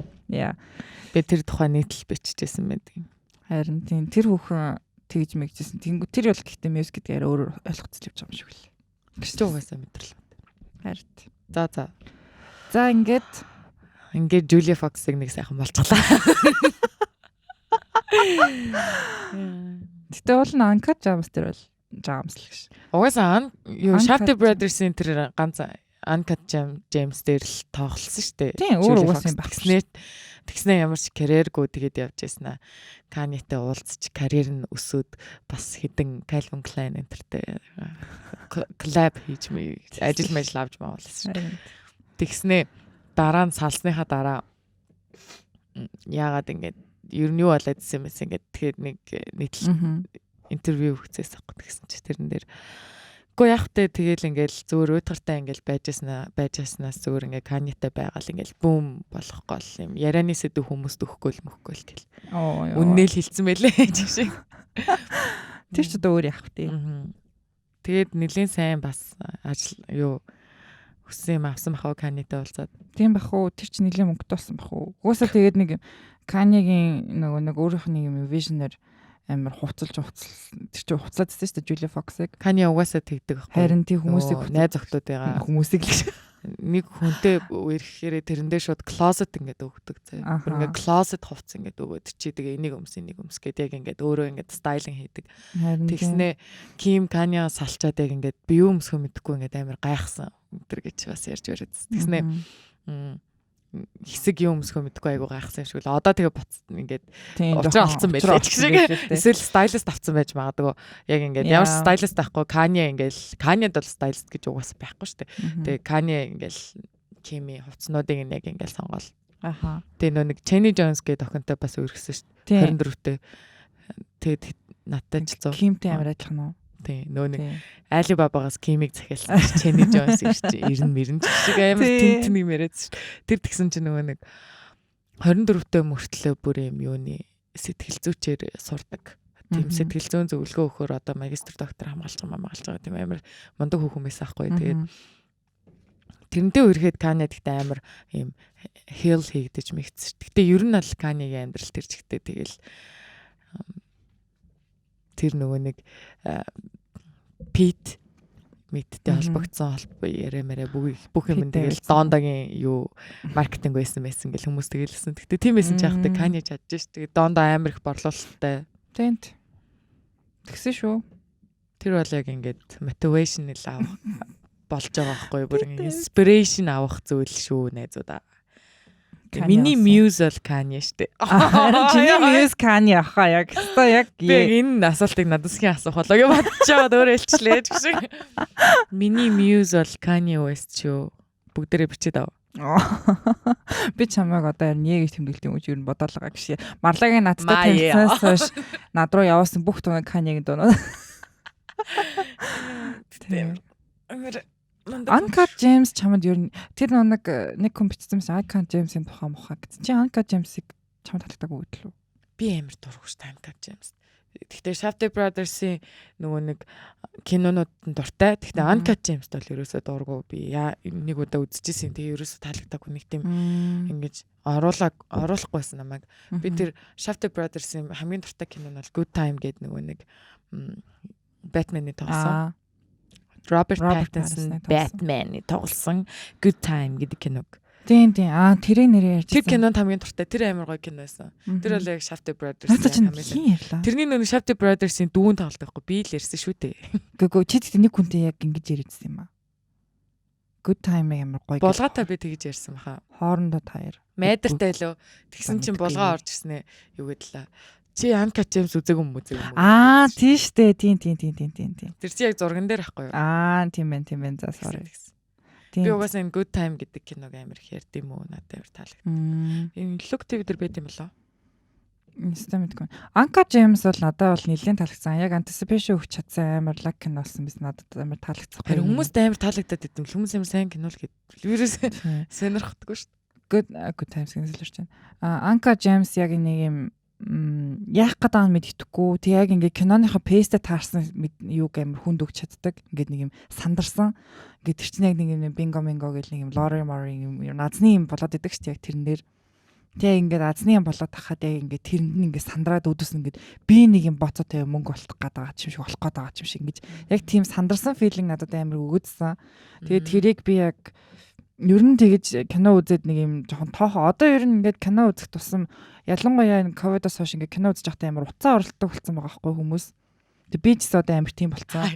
Speaker 2: Би тэр тухайн нийтлэл биччихсэн байдаг.
Speaker 1: Харин тийм тэр хүүхэн тэгж мэгжсэн. Тэнгүү тэр бол гэхдээ muse гэдгээр өөр ойлгоцож явж байгаа юм шиг л.
Speaker 2: Гэж угаасаа мэдрэл.
Speaker 1: Харин.
Speaker 2: За ингээд Julia Fox-ыг нэг сайхан болчихлаа.
Speaker 1: Гэтэ уул нь Anka Jams тэр бол Jams л гэж.
Speaker 2: Угаасаа юу Shafty Brothers-ийн тэр ганц Anka James дээр л тоглосон шүү дээ.
Speaker 1: Тийм өөр угаасан юм байна.
Speaker 2: Тэгснэ ямар ч карьергүй тэгээд явж яснаа. Kanye-тэй уулзч карьер нь өсөөд бас хэдэн Calvin Klein энтертэй collab хийж ажил авч маавлаа шүү. Тэгснэ дараа нь салсныхаа дараа яагаад ингэж ер нь юу болоод ирсэн юм бэ ингээд тэгэхээр нэг нийтлэл интервью өгцөөс авах гэсэн чи тэрэн дээр үгүй яг тэ тэгэл ингээл зөөр уйтгартай ингээл байжснаас зөөр ингээ Kanye-тай байгаал ингээл бүүм болохгүй юм ярианы сэдв хүмүүст өгөхгүй л гэл үннээл хилцсэн байлээ чиг шиг
Speaker 1: тэр ч одоо өөр явах тий.
Speaker 2: Тэгээд нэлийн сайн бас ажил юу хүссэн юм авсан бахаа Kanye-тэй уулзаад.
Speaker 1: Тийм бах уу тэр ч нэлийн мөнгөтэй болсон бах уу. Угаасаа тэгээд нэг Kanye-гийн нэг өөрийнх нь юм vision-ээр амар хувцалж тэр чинь хувцлаад байсан шүү дээ Julia Fox-ыг.
Speaker 2: Kanye угаасаа тэгдэг байхгүй.
Speaker 1: Харин тийм хүмүүсийг
Speaker 2: найз охтуудыгаа
Speaker 1: хүмүүсийг л
Speaker 2: нэг хүнтэй ирэхээр тэрэндээ шууд closet ингээд өгдөг заяа. Ингээд closet хувцас ингээд өгөөд чи тэгээ энийг өмс гэдэг яг ингээд өөрөө ингээд стайлинг хийдэг. Тэгснэ Kim Kanye салчаад яг ингээд би юу өмсөхөө мэдэхгүй ингээд амар гайхсан. Тэр гэж бас ярьж бараад. Тэгснэ хэсэг юм өмсөхөө мэдэхгүй айгуу гайхсан юм шиг л одоо тэгээ ингээд учраа олцсон байлээ ч шиг. Эсвэл стайлист авсан байж магадгүй. Яг ингээд ямар стайлист байхгүй Kanye ингээл Kanye-д бол стайлист гэж угаасаа байхгүй шүү дээ. Тэгээ Kanye ингээл Kim-ийн хувцснуудыг яг ингээл сонгоол.
Speaker 1: Аха.
Speaker 2: Тэгээ нөө нэг Jenny Jones гэдэг охинтой бас өргөсөн шүү дээ. 24-тэй. Тэгээд надтай ч 100.
Speaker 1: Kim-тэй амар адилхан уу?
Speaker 2: Тий, нөө нэг Alibaba-гаас Kim-ийг захиалсан Jenny Jones ирж 90 шиг амар тэнтний мэрэд шүү. Тэр тэгсэн чинь нөгөө нэг 24-тэй мөртлөө бүр юм юуны сэтгэл зүйчээр сурдаг. Тийм сэтгэл зүйн зөвлөгөө өгөхөөр одоо магистр доктор хамгаалж байгаа тийм амар мундаг хүүхнээс аахгүй. Тэгээд тэрнтэй үерхэд Kanye гэхдээ амар юм heal хийгдэж мэгц. Гэхдээ ер нь бол Kanye-гийн амьдрал тэр чигтээ тэгэл тэр нөгөө нэг Pete мэдтэй холбогдсон яриамаараа бүх юм тэгэл Donda-гийн юу маркетинг байсан гэл хүмүүс тэгэлсэн. Гэтэ тийм байсан ч яахтай Kanye чадж ш. Тэгээ Donda амар их борлуулалттай.
Speaker 1: Тэнт. Тэгсэн шүү.
Speaker 2: Тэр бол яг ингээд motivation л авах болж байгаа байхгүй бүр inspiration авах зүйл шүү найзуудаа. Миний Muse бол Kanye штэ.
Speaker 1: Чиний Muse Kanye ахаа яг хэвээ яг
Speaker 2: би энэ асуултыг надасхийн асуух болоо гэж бодчиход өөрөө хэлчлээ гэх шиг. Миний Muse бол Kanye West шүү. Бүгдээрээ бичээд ав.
Speaker 1: Би чамайг одоо яг гэж тэмдэглэдэг юм уу юу бодоолгаа гэж. Марлагийн надтай танилцсанаас хойш над руу явуулсан бүх тунаг Kanye-гийн дуунууд. Uncut James чамд ер нь тэр нэг хүн бичсэн байсан Uncut James-ийн тухай мохаа гэсэн. Чи Uncut James-ийг чамд таалагдаагүй үү?
Speaker 2: Би амар дургүйч Uncut James. Гэхдээ Shafty Brothers-ийн нөгөө нэг кинонууд нь дуртай. Гэхдээ Uncut James бол ерөөсөө дурггүй. Би нэг удаа үзчихсэн. Тэгээ ерөөсөө таалагдаагүй нэг тийм ингэж оруулахгүйсэн намайг. Би тэр Shafty Brothers-ийн хамгийн дуртай кино нь бол Good Time гэдэг нөгөө нэг Batman-ы тоглосон. Robert Pattinson Batman-ы тоглосон Good Time гэдэг киног.
Speaker 1: Тийм. Тэрийн нэрээр ярьж.
Speaker 2: Тэр кинонд хамгийн дуртай. Тэр амар гоё кино байсан. Тэр бол яг Shafty Brothers-ийн хамгийн. Тэрний нэг Shafty Brothers-ийн дүүн тоглолт байхгүй. Би л ярьсан шүү дээ.
Speaker 1: Гэхдээ чи нэг хүнтэй яг ингэж ярьжсэн юм аа. Good Time амар гоё.
Speaker 2: Булгаатай би тэгж ярьсан баха.
Speaker 1: Хоорондоо таяр.
Speaker 2: Майдартай лөө. Тэгсэн чинь булгаа орж ирсэн ээ. Юу гэдлээ. Чи Uncut James үзээгүй юм уу?
Speaker 1: Тийм штэ. Тийм.
Speaker 2: Тэр чи яг зурган дээр байхгүй юу?
Speaker 1: Тийм байна. За sorry.
Speaker 2: Би угаасаа энэ Good Time гэдэг киног амар их ярьд юм уу? Надад амар таалагдав. Энэ Look TV дээр байт юм болоо.
Speaker 1: Инстаа мэдгүй. Uncut James бол надад бол нэлээд таалагдсан. Яг anticipation өгч чадсан амар лаг кино болсон биз надад амар таалагдсан.
Speaker 2: Хүмүүст амар таалагдаад идэв. Хүмүүс амар сайн кино л гээд. Вирус сонирхдаггүй шүү
Speaker 1: дээ. Good Times гэж хэлж байна. Uncut James яг нэг юм яах гэдэг нь мэддэхгүй. Тэг яг ингээ киноныхоо пэйстэ таарсан юуг амар хүнд өгч чаддаг. Ингээд нэг юм сандарсан. Ингээд тэр чинь яг нэг юм бинго гэл нэг юм Lori Mori юм назны юм болоод идэг шүү дээ яг тэрнээр. Тэг ингээд азны юм болоод тахад яг ингээд тэрэнд нь ингээд сандраад өдөөс ингээд би нэг юм боцоотой мөнгө олох гээд байгаа юм шиг болох гээд байгаа юм шиг ингээд яг тийм сандарсан филинг надад амар өгөөдсөн. Тэгээд тэрийг би яг ер нь тэгэж кино үзээд нэг юм жоохон тоохоо. Одоо ер нь ингээд кино үзэх тусам ялангуяа энэ ковидос хойш ингээд кино үзэж байхдаа амар уцаа оролддог болсон байгаа байхгүй хүмүүс. Тэг би ч гэсэн одоо амар тийм болцсон.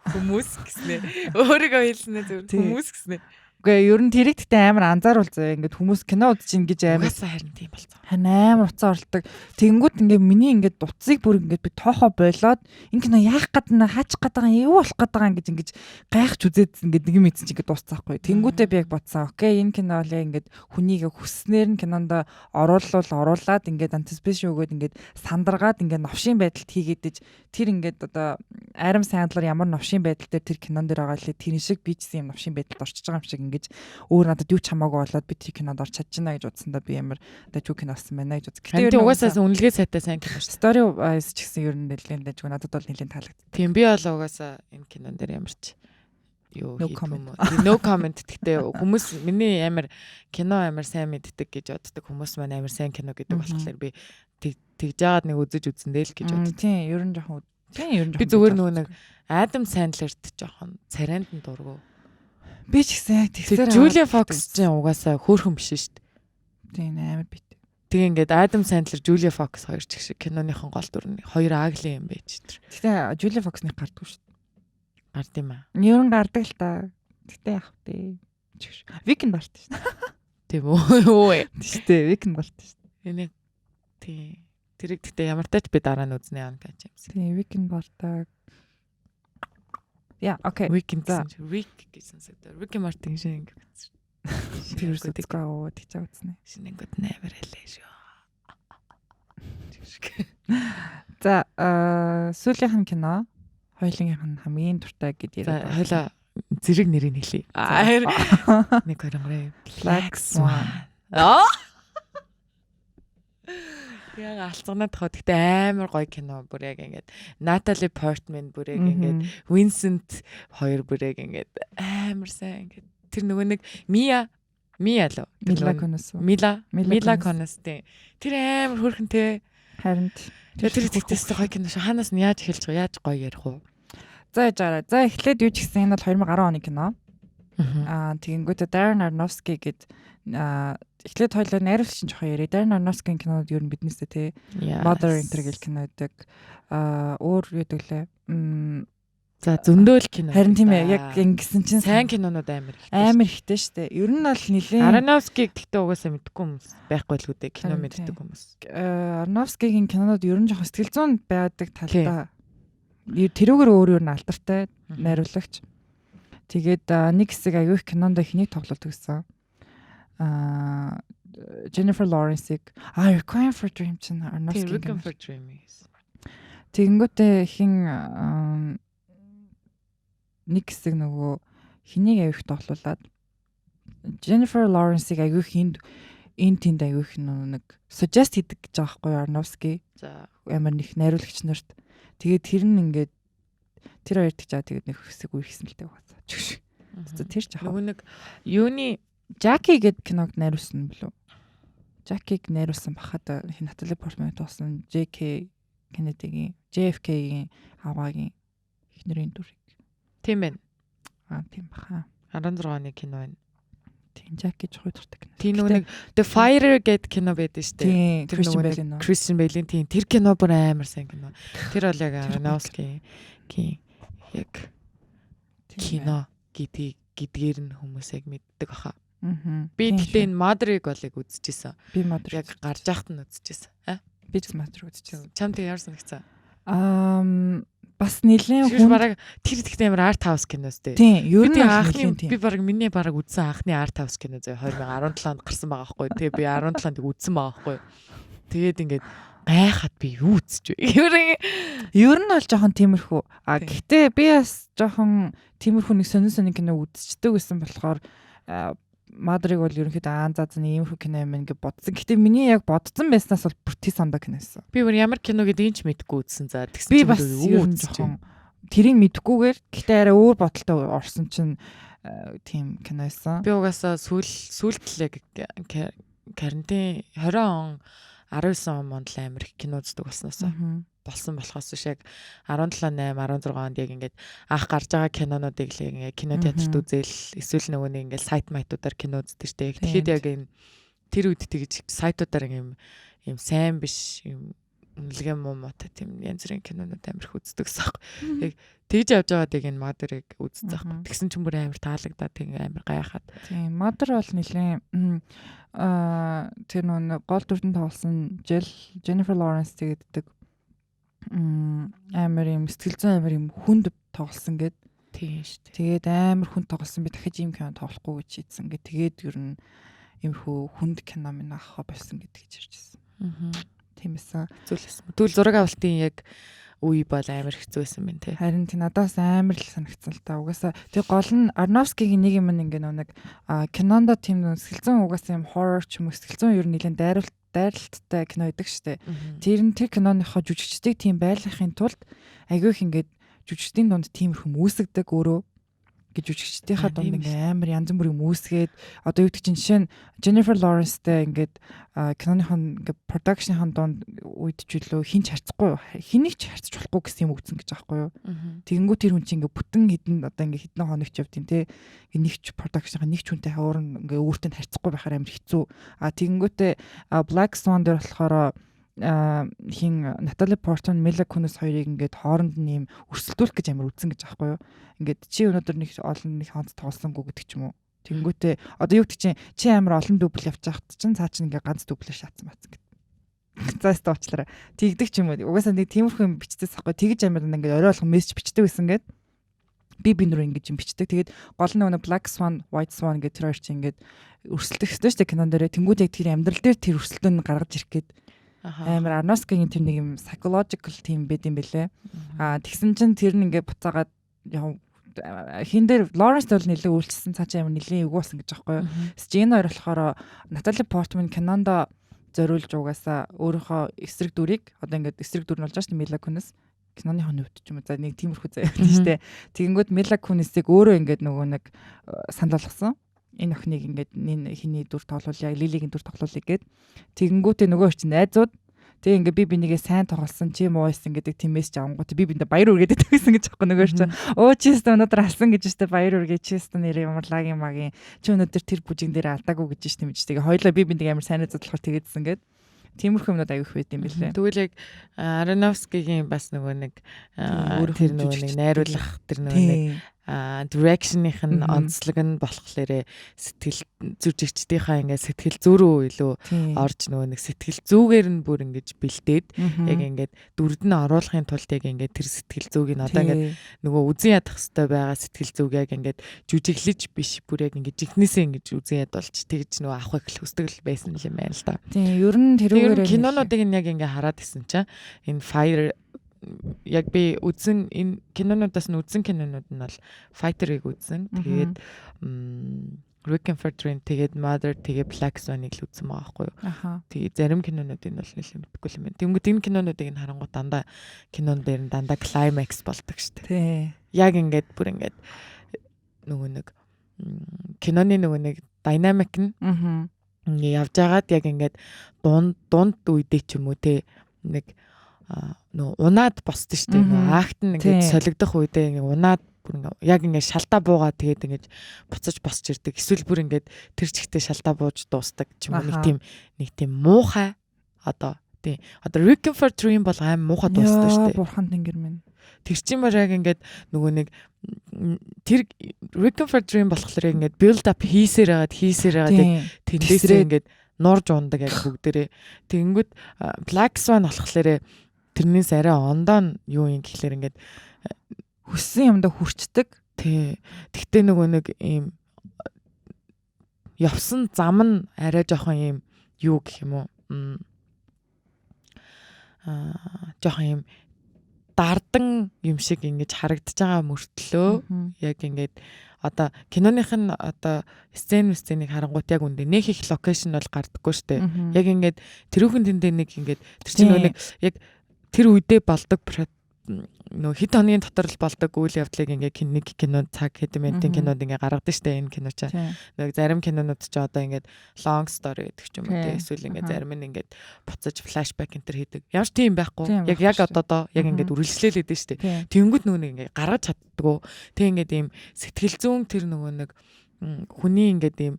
Speaker 2: Хүмүүс гэснэ. Өөрийгөө хэлснэ зөв. Хүмүүс гэснэ.
Speaker 1: Үгүй ер нь тэрийг гэхдээ амар анзааруул зөө ингээд хүмүүс кино үзэж ин гэж амар
Speaker 2: харин тийм болцоо.
Speaker 1: Амар уцаа оролдог. Тэнгүүт ингээд миний ингээд дуцыг бүр ингээд би тоохоо болоод энэ кино яах гээд нэ хаачих гээд байгаа юу болох гээд байгаа ингэж гайхаж үзээд ингээд нэг юм ийцэн чи ингээд дуусцаахгүй. Тэнгүүтээ би яг бодсон. Окей энэ кино бол яг ингээд хүнийг хүснээр нь кинонд оруулаад ингээд anticipation өгөөд ингээд сандаргаад ингээд новшийн байдалд хийгээдэж тэр ингээд одоо Adam Sandler ямар новшийн байдал дээр тэр кинон дээр байгаа л тэр шиг би ч юм новшийн байдалд орчиж байгаа юм шиг ингэж өөр надад юу ч хамаагүй болоод би тэр кинонд орч чадчихна гэж бодсондоо би ямар дажгүй кино авсан байна гэж үзсэн.
Speaker 2: Гэтэ угаасаа үнэлгээ сайтай сайн кино шүү.
Speaker 1: Story wise ч гэсэн ер нь нэлээд дажгүй надад бол нэлээд таалагдсан.
Speaker 2: Тийм би бол угаасаа энэ кинон дээр ямар ч юу no comment гэхдээ хүмүүс миний амар кино амар сайн мэддэг гэж боддог хүмүүс маань амар сайн кино гэдэг болохоор би тэгж жагаад нэг үзэж үзэндээ л гэж боддог.
Speaker 1: Тийм ер нь жоохон
Speaker 2: би зүгээр нөгөө нэг Adam Sandler-т жоохон царайнд нь дургу.
Speaker 1: Би ч гэсэн тэгсээр
Speaker 2: Julia Fox ч угаасаа хөөрхөн биш шүү дээ.
Speaker 1: Тийм амар бит.
Speaker 2: Тэгээ ингээд Adam Sandler, Julia Fox хоёр ч гэх шиг киноныхон гол дүр нь хоёр ааглын юм байж тэр.
Speaker 1: Гэтэ Julia Fox-ны гардгүй шүү дээ.
Speaker 2: Гард юм аа.
Speaker 1: Ер нь гардаг л та. Гэтэ яах вэ? Weekend гарт шүү дээ.
Speaker 2: Тийм үү.
Speaker 1: Тийштэй Weekend гарт шүү дээ.
Speaker 2: Энийг тий. Тэрийг гэтэ ямар тач би дараа нь үзнэ Uncut James.
Speaker 1: Тийм Weekend гардаг. Yeah, okay.
Speaker 2: Weekend гэсэн сонсогдоо. Ricky Martin шиг ингэ байсан.
Speaker 1: Тэр үсэд гоо тийч үзснэ.
Speaker 2: Шинэнгүүд never хэлээ шүү.
Speaker 1: За сүүлийнх нь кино хоёулынх нь хамгийн дуртай гэдээ яриад.
Speaker 2: Хойлоо зэрэг нэрийг хэлье. Нэг хоёроо
Speaker 1: Black Swan.
Speaker 2: Яг алцганаад тахад гэхдээ амар гоё кино бүр яг ингээд Natalie Portman бүр яг ингээд Vincent хоёр бүр яг ингээд амар сайн ингээд тэр нөгөө нэг Mila Kunis тэр амар хөрхөнтэй
Speaker 1: харин
Speaker 2: тэр тэгтэстэй гоё кино шүү. Ханаас нь яаж эхэлж байгаа яаж гоё ярих уу?
Speaker 1: За эхлээд юу ч гэсэн энэ бол 2010 оны кино. Тэгэнгүүтээ Darren Aronofsky гэд эхлээд хоёлоо найруулагч нь жоохон яриа. Darren Aronofsky кинонууд ер нь биднээсээ тий Mother Enter гэх кино байдаг. Өөр юу гэдэг лээ.
Speaker 2: За зөндөөл кино.
Speaker 1: Харин тийм ээ яг ингэсэн чинь
Speaker 2: сайн кинонууд амар
Speaker 1: ихтэй штэ. Ер нь бол нэлээд
Speaker 2: Аронофскиг гэхдээ угаасаа мэдгүй хүмүүс байхгүй л үү кино мэддэг хүмүүс.
Speaker 1: Аронофскигийн кинонууд ер нь жоохон сэтгэл зүйн байдаг талдаа тэрүүгээр өөр нь алдартай найруулагч. Тэгээд нэг хэсэг аягүй их кинонд хэнийг тоглолт гэсэн. Jennifer Lawrence-ийг Requiem for a Dream чинь Aronofsky.
Speaker 2: Requiem for a Dream.
Speaker 1: Тэгэнгүүтээ хин нэг хэсэг нөгөө хэнийг аягүй их тоглуулад Jennifer Lawrence-ийг аягүй их энд тэнд аягүй их нэг suggest хийдэг гэж байгаа байхгүй Aronofsky.
Speaker 2: За
Speaker 1: амар нэг найруулагч нарт. Тэгээд тэр нь ингээд тэр хоёрт чаа тэгээд нэг хэсэг үерхсэн л дээ байгаа. Чүш. Тэр ч
Speaker 2: нөгөө нэг юуны
Speaker 1: Jackie гэд киног найруулсан билүү? Jackie-г найруулсан бахад Natalie Portman туусан JK Kennedy-гийн JFK-гийн аваагийн эхнэрийн дүрийг.
Speaker 2: Тийм ээ.
Speaker 1: Тийм баха.
Speaker 2: 16 оны кино байна.
Speaker 1: Тийм Jackie жоо дуртай кино.
Speaker 2: Тийм нөгөө нэг The Fire гэд кино байдаг шүү дээ.
Speaker 1: Тэр нөгөө
Speaker 2: Christian Bale-ийн тийм тэр кино бүр амар сайн кино. Тэр бол яг Aronofsky-гийн яг кино гэдгээр нь хүмүүс яг мэддэг баха. Би тэгтээ энэ Mother-ыг бол яг үзчихсэн.
Speaker 1: Би Mother
Speaker 2: яг гарч яхад нь үзчихсэн.
Speaker 1: Би Mother үзчихсэн.
Speaker 2: Чамд яарсан гэсэн.
Speaker 1: Бас нэлээд
Speaker 2: хүн бараг тэр тэгтээ амар Art House киноос дээ.
Speaker 1: Тийм, ер нь
Speaker 2: анхны би бараг миний бараг үзсэн анхны Art House кино зөө 2017 онд гарсан байгаа байхгүй. Тэгээ би 17 онд үзсэн байгаа байхгүй. Тэгээд ингээд гайхаад би юу үзэж вэ?
Speaker 1: Ер нь бол жоохон тиймэрхүү. Гэхдээ би бас жоохон тиймэрхүү нэг сонин кино үзчихдэг гэсэн болохоор Mother-ыг бол ерөнхийдөө заазны иймэрхүү кино юм ингээд бодсон. Гэхдээ миний яг бодсон байснаас бол бүрти сандаа кино байсан.
Speaker 2: Би бүр ямар кино гэдгийг ч мэдэхгүй үзсэн. За тэгсэн
Speaker 1: чинь би бас юу жоохон тэрийг мэдгүйгээр гэхдээ арай өөр бодолтой орсон чинь тийм кино байсан.
Speaker 2: Би угаасаа сүүлдлээ карантин 20 он 19 он монд амар их кино үздэг болсноосоо болсон болохоос биш яг 17 8 16 онд яг ингээд анх гарч байгаа кинонуудыг л яг кино театрт үзэл эсвэл нөгөө нэг ингээд сайт майтуудаар кино үздэг штэ. Тэгэхэд яг энэ тэр үед тэгж сайтуудаар юм сайн биш юм үнэлгээ муу муутай тийм янз бүрийн кинонууд амар их үздэг гэсэн. Яг тэгж явж байгаад яг энэ Mother-ыг үздэг байхгүй. Тэгсэн чинь бүр амар таалагдаад тийм амар гайхаад.
Speaker 1: Тийм Mother бол нэлээ тэр нөгөө гол дүрдэн тоглосон Jennifer Lawrence гэдэг амар юм сэтгэл зүйн амар юм хүнд тоглосон гэд.
Speaker 2: Тийм шүү дээ.
Speaker 1: Тэгээд амар хүнд тоглосон би дахиж ийм кино тоглохгүй гэж шийдсэн гэд. Тэгээд ер нь иймэрхүү хүнд кино минь авах болсон гэдгийг ярьж ирсэн. Тийм эсэн.
Speaker 2: Тэгвэл зураг авалтын яг үе бол амар хэцүү байсан байна те.
Speaker 1: Харин тийм надаас амар л санагдсан л та. Угаасаа тэг гол нь Aronofsky-гийн нэг юм ингээ нэг кинондо тийм сэтгэл зүйн угаасаа юм horror ч юм уу сэтгэл зүйн ер нь нэлээд дайралттай кино байдаг штэ. Тэр киноныхоо жүжигчдийг тийм байлгахын тулд айгүй их ингээд жүжигчдийн дунд тиймэрхүү үүсгдэг өөрөө гэж жүжигчдийнхаа дунд ингээ амар янз бүрийн үүсгээд одоо юу гэдэг чинь жишээ нь Jennifer Lawrence-тэй ингээд киноныхоо ингээ production-ын дунд үдчилөө хинч харцахгүй хэнийг ч харцж болохгүй гэсэн юм өгсөн гэж аахгүй юу. Тэгэнгүүт тэр хүн чинь ингээ бүтэн хідэн одоо ингээ хідэн хоногч явдیں۔ Тэ нэг ч production-ын нэг ч хүнтэй хаврын ингээ өөртөө харцахгүй байхаар амар хэцүү. Тэгэнгүүтээ Black Swan дээр болохоор хин Natalie Portman, Mila Kunis хоёрыг ингээд хооронд нь юм өрсөлдүүлэх гэж амар үзсэн гэж аахгүй юу. Ингээд чи өнөөдөр нэг олон нэг хонц тоглосонгүй гэдэг ч юм уу. Тэнгүүтээ одоо юу гэдэг чи амар олон дубль явж байхад чинь цаа чинь ингээд ганц дублээр шаацсан бац гэдэг. Заастаа уучлаарай. Тэгдэг ч юм уу. Угаасаа нэг тиймэрхүү юм бичдээс аахгүй тэгж амар ингээд орой болгон мессеж бичдэг байсан гээд би нөр ингэж юм бичдэг. Тэгээд гол нь нөгөө Black Swan, White Swan гэдэг тэр хоёр чинь ингээд өрсөлдөх ёстой шүү дээ кинон дээрээ. Тэнгүүд яг тэр амьдрал дээр тэр өрсөлдөөн нь гаргаж ирэх гээд амар Aronofsky-гийн тэр нэг юм psychological team байд юм бэлээ. Тэгсэн чинь тэр нь ингээд буцаагаад хин дээр Lawrence бол нэлээд үйлчилсэн цаашаа амар нэлээд өгөөсөн гэж аахгүй юу. Jane хоёр болохоор Natalie Portman кинондо зориулж угаасаа өөрийнхөө эсрэг дүрийг одоо ингээд эсрэг дүр нь болж байгаа шүү дээ Mila Kunis киноныхоо нүвт ч юм уу за нэг тиймэрхүү заяа тийм шүү дээ. Тэгэнгүүт Mila Kunis-ийг өөрөө ингээд нөгөө нэг санал болгосон. Энэ охиныг ингээд хиний дүр тоглуулъя, Лилигийн дүр тоглуулъя гэд. Тэгэнгүүтээ нөгөө чинь найзууд тэг ингээд би бинийгээ сайн тоглосон чи муу байсан гэдэг тиймээс ч авангууд би биндээ баяр үргээд байсан гэж аахгүй нөгөө чинь. Чи өстө өнөөдөр алсан гэж өстө баяр үргээ чи өстө нэр ямарлагийн магийн чи өнөөдөр тэр бүжиг дээр алдаагүй гэж тийм ч тэгээ хоёлаа би биндээ амар сайн найзууд болохоор тэгээдсэн гэд. Тиймэрхүү юмнууд аяг их байд юм билээ.
Speaker 2: Тэгвэл яг Аронофскигийн бас нөгөө нэг тэр нөгөө нэг найруулах тэр нөгөө нэг direction-ийнх нь онцлог нь болохоор сэтгэл зүржигчдийнхаа ингээд сэтгэл зүйрөө илүү орж нөгөө нэг сэтгэл зүйгээр нь бүр ингэж бэлдээд яг ингээд дүрд нь оруулахын тулд яг ингээд тэр сэтгэл зүйг нь одоо ингээд нөгөө үзэн ядах хэвээр байгаа сэтгэл зүг яг ингээд жүжиглэж биш бүр яг ингээд жихнээсээ ингэж үзэн ядуулж тэгж нөгөө авахыг хүсдэг л байсан юм байна л да.
Speaker 1: Тийм ер нь тэрүүгээр
Speaker 2: кинонуудыг яг ингээд хараад исэн чинь энэ Fire яг би үзэн энэ кинонуудаас нь үзэн кинонууд нь бол Fighter-ыг үзэн. Тэгээд Requiem for a Dream, тэгээд Mother, тэгээд Black Swan-ыг л үзсэн байгаа байхгүй юу. Тэгээд зарим кинонуудыг бол нэлээд мэдгүй юм байна. Тэнгүүд энэ кинонуудыг нь харангуй дандаа кинон дээр нь дандаа climax болдог шүү дээ.
Speaker 1: Тий.
Speaker 2: Яг ингээд бүр ингээд нөгөө нэг киноны нөгөө нэг dynamic нь ингээд явж байгаад яг ингээд дунд үедээ ч юм уу те нэг нөө унаад босд нь шүү дээ. Нөө акт нь ингээд солигдох үедээ ингээд унаад бүр ингээд яг ингээд шалтаа буугаад тэгээд ингээд буцаж босч ирдэг. Эсвэл бүр ингээд тэр чигтээ шалтаа бууж дуустдаг ч юм уу нэг тийм муухай одоо тий. Одоо Requiem for a Dream бол аим муухай дуустдаг шүү дээ.
Speaker 1: Бурханд ингэр минь.
Speaker 2: Тэр чинь баг яг ингээд нөгөө нэг тэр Requiem for a Dream болохоор ингээд build up хийсээр байгаад яг тэндээсээ ингээд нурж ундаг яг бүгдээрээ. Тэнгүүд Black Swan болохоор тэрнээс арай ондоо юу юм гэхлээр ингээд хүссэн юмдаа хүрчдэг. Тий. Тэгтээ нөгөө нэг ийм явсан зам нь арай жоохон ийм юу гэх юм уу? Жоохон ийм дардан юм шиг ингэж харагдаж байгаа мөртлөө яг ингээд одоо киноных нь одоо сценийг харангуут яг үндэ нэг их локейшн бол гардаггүй штэ. Яг ингээд тэрүүхэн тэндээ нэг ингээд тэр чинь нэг яг тэр үедээ болдог нөө хэд хоногийн дотор л болдог үйл явдлыг ингээ нэг кино цаг хэдментийн кинод ингээ гаргадаг штэ энэ кино чаа. Нэг зарим кинонууд ч одоо ингээ long story гэдэг ч юм уу те эсвэл ингээ зарим нь ингээ буцаж flashback энэ төр хийдэг. Ямар ч тийм байхгүй. Яг одоо яг ингээ үргэлжлүүлээд штэ. Тэнгүүд нөгөө ингээ гаргаж чаддгүй. Тэг ингээ ийм сэтгэл зүүн тэр нөгөө нэг хүний ингээ ийм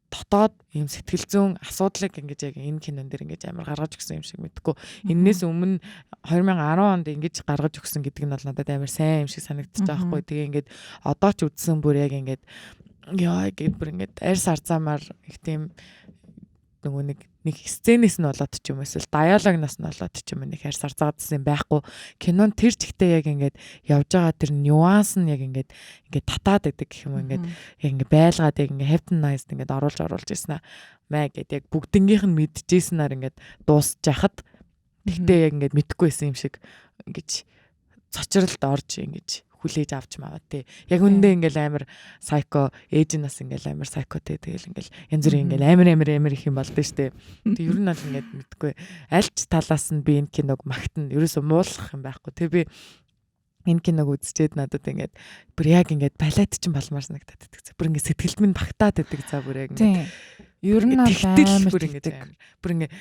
Speaker 2: дотоод ийм сэтгэл зүйн асуудлыг ингэж яг энэ кинон дээр ингэж амар гаргаж өгсөн юм шиг мэдгүй. Эннээс өмнө 2010 онд ингэж гаргаж өгсөн гэдэг нь бол надад амар сайн юм шиг санагдчих байгаа хгүй. Тэгээ ингээд одоо ч үзсэн бүр яг ингээд яа гэд бүр ингээд арьс арцаамаар их тийм нөгөө нэг сценээс нь болоод ч юм эсвэл диалогноос нь болоод ч юм нэг арьс арцаагдсан байхгүй. Кинон тэр чигтээ яг ингээд явж байгаа тэр нюанс нь яг ингээд татаад байдаг гэх юм ингээд яг ингээд байлгаад яг ингээд hypnotized ингээд оруулж ирсэн аа маа гэд яг бүгднгийнх нь мэдчихсэнаар ингээд дуусч яхад тэгтээ яг ингээд мэдхгүй байсан юм шиг ингээд цочролд орж ингээд хүлээж авч маваа тий. Яг үндэ ингээл амар сайко ээж нас ингээл амар сайко тий. Тэгэл ингээл янз бүрийн ингээл амар их юм болдөө штэ. Тэг ер нь бол ингээд мэдгүй аль ч талаас нь би энэ киног магтана. Ерөөсөө муулах юм байхгүй. Тэг би энэ киног үзчихэд надад ингээд бүр яг ингээд балет чинь балмаар санагдаад байдаг. Бүр ингээд сэтгэлд минь багтаад байдаг за бүр яг ингээд. Ер нь амар бүр ингээд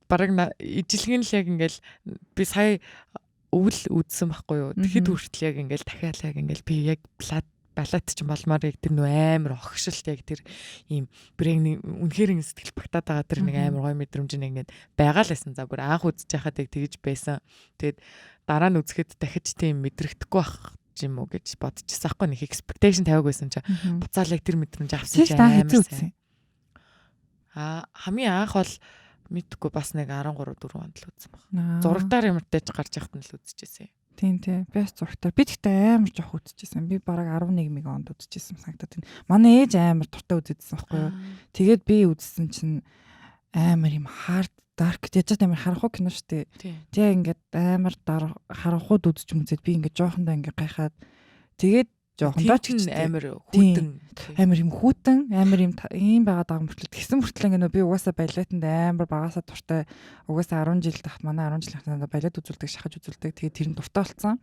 Speaker 2: бараг ижилхэн л яг ингээд би сая өвл үдсэн байхгүй юу. Тэгэхэд хүртэл яг ингээл дахиад яг ингээл би яг балет ч болмоор яг тэр нөө амар огшилт яг тэр ийм бүр үнэхээр сэтгэл багтаад байгаа тэр нэг амар гоё мэдрэмж нэг ингээд байгаа л байсан. За бүр анх үзэж байхад яг тэгж байсан. Тэгэд дараа нь үзэхэд дахиж тийм мэдрэхдэггүй байх юм уу гэж бодчихсан байхгүй нэг expectation тавиаг байсан чи буцаал яг тэр мэдрэмж авсан чи амар сайн. Хамгийн анх бол мэдгүй бас нэг 13 4 онд л үзсэн баг. Зурагтаар юмртай ч гарч яхад нь л үзчихсэн. Тийм тий. Би бас зурагтаар. Би тэгтээ амар жоох үзчихсэн. Би бараг 11 онд үзчихсэн санагдаад байна. Манай ээж амар дуртай үзсэн байхгүй юу. Тэгээд би үзсэн чинь амар юм hard dark яжаад амар харахгүй кино шүү дээ. Тэгээ ингээд амар харахууд үзэж мүзээд би ингээд жоохондоо ингээд гайхаад тэгээд жоохондоо ч гэж амар хүүтэн амар юм байгаад байгаа мөртлөө тэгсэн мөртлөө ингээд би угаасаа балетанд амар багасаа дуртай угаасаа 10 жил тахт манай 10 жил хатаа балет үзүүлдэг шахаж үзүүлдэг тэгээд тэр нь дуртай болсон.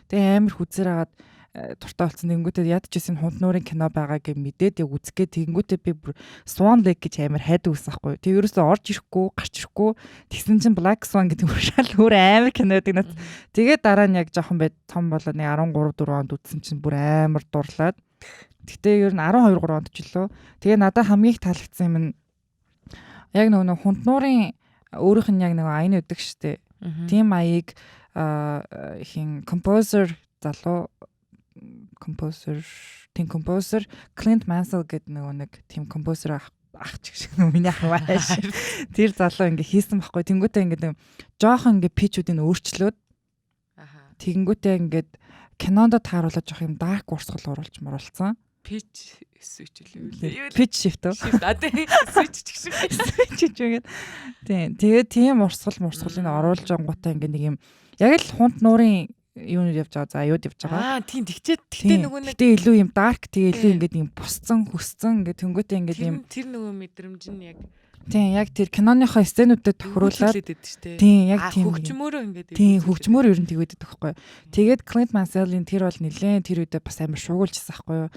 Speaker 2: Тэгээ амар хүзээр агаад дуртай болсон. Тэнгүүтээ ядчихсэн хунд нуурын кино байгаа гэж мэдээд яг үзгээ тэнгүүтээ би бүр Swan Lake гэж амар хайдаг байсан байхгүй. Тэг ерөөсөө орж ирэхгүй, гарч ирэхгүй. Тэгсэн чинь Black Swan гэдэг уршаал өөр амар кино гэдэг надад. Тэгээд дараа нь яг жоохон бай том болоод нэг 13 4 онд үзсэн чинь бүр амар дурлаад. Гэтэ ер нь 12 3 онд ч лөө. Тэгээ надад хамгийн их таалагдсан юм нь яг нөгөө хунд нуурын
Speaker 1: өөрийнх нь яг нэг аяны өдөг штэ. Тийм аяыг хин композер залуу композер Clint Mansell гэдэг нэг тийм композер ах шиг миний ах байж. Тэр залуу ингээ хийсэн байхгүй. Тэнгүүтээ ингээ жоохон ингээ питчүүдийг өөрчлөөд тэгэнгүүтээ ингээд кинонд тааруулаад жоох юм dark урсгал оруулж моруулсан.
Speaker 2: Pitch switch үлээ.
Speaker 1: Pitch shift үү?
Speaker 2: Switch ч гэсэн.
Speaker 1: Switch үгээд. Тэгээд тийм урсгалыг оруулж ангуудаа ингээ нэг юм яг л хунт нуурын юунд явж байгаа за аюуд явж байгаа.
Speaker 2: Тийм тэгтээ нөгөө нэг
Speaker 1: тэгтээ илүү юм dark тэгээ илүү ингээд юм бусцсан хөсцөн ингээд тэнгуүтэй ингээд юм
Speaker 2: тэр нөгөө мэдрэмж нь яг
Speaker 1: тийм яг тэр киноныхоо сценүүдэд тохируулаад тийм яг тийм
Speaker 2: хөгжмөөрөө ингээд
Speaker 1: тийм хөгжмөөр ер нь тэгвэдэг байхгүй. Тэгээд Clint Mansell-ийн тэр бол нэлээд тэр үедээ бас амар шуугуулжсэн байхгүй юу.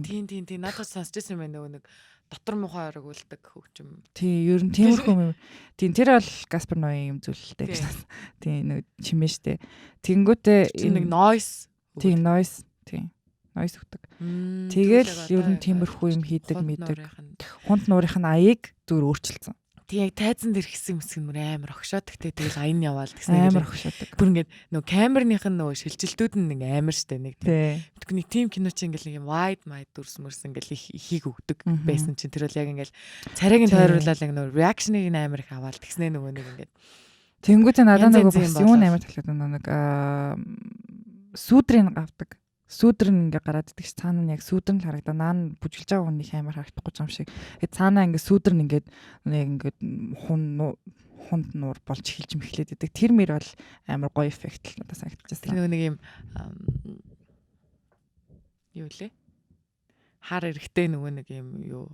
Speaker 2: Тийм надад сонсчихсан юм байна нөгөө нэг дотор мухаа орог үлдэг хөгжим.
Speaker 1: Тийм ер нь тиймэрхүү юм. Тийм тэр бол Гаспар Ноён юм зүйлтэй гэж. Тийм нэг чимээ штэ. Тэнгүүтээ
Speaker 2: нэг noise.
Speaker 1: Тийм noise өгдөг. Тэгэл ер нь тиймэрхүү юм хийдэг мэдэг. Хунт нуурынх нь аяыг зүгээр өөрчилсөн.
Speaker 2: Тийм яг тайзан дээр хэсэг мэсэг нүр амар огшоод тэгтээ тэгэл аян яваал гэсэн
Speaker 1: амар огшоодаг.
Speaker 2: Бүр ингээд нөгөө камерных нь нөгөө шилжилтүүд нь нэг амар штэ нэг тийм нэг тим кино чинь ингээл юм wide дүрс мөрс ингээл ихийг өгдөг байсан чинь тэр бол яг ингээл царайг нь тойруулаад яг нөгөө reaction-ыг амар их аваад тэгснэ нөгөө нэг ингээд
Speaker 1: тэнгүүтээ надад нөгөө бас юу амар таглаад нэг сүудрийг авдаг. Сүудэр нь ингээ гараад идэх цаана нь яг сүудэр нь харагдаа наан бүжгэлж байгаа хүнийх амар харагдахгүй юм шиг. Цаанаа ингээ сүудэр нь ингээд хунд нуур болж эхэлж мэхлээд идэг. Тэр мөр бол амар гоё эффект л надад санагдчихсан.
Speaker 2: Нэг юм юу лээ? Хар эрэхтэй нөгөө нэг юм юу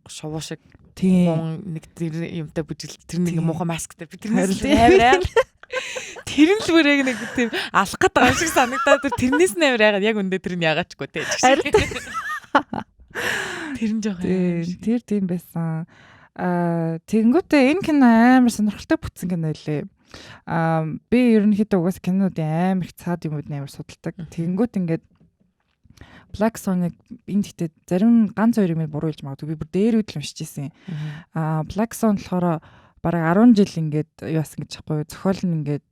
Speaker 2: шовоо шиг нэг тэр юмтай бүжгэлж тэр нэг муухай масктай би тэрнээс амар тэр нь л бүр яг нэг тийм алах гээд байгаа шиг санагдаад тэрнээс нь амар яагаад яг өндөө тэр нь ягаачгүй те. Тэр нь жоох
Speaker 1: тэр тийм байсан. Тэгэнгүүтээ энэ кино амар сонирхолтой бүтсэн кино лээ. Би ерөнхийдөө угаас кинонуудын амар их цаад юмуд амар судалдаг. Тэгэнгүүт ингээд Black Sonic энэ гэхдээ зарим ганц хоёр юм буруу хэлж магадгүй. Би бүр дээр үдл уншиж ирсэн. Black Sonic болохоор бараг 10 жил ингээд юу асан гэж байхгүй зохиол нь ингээд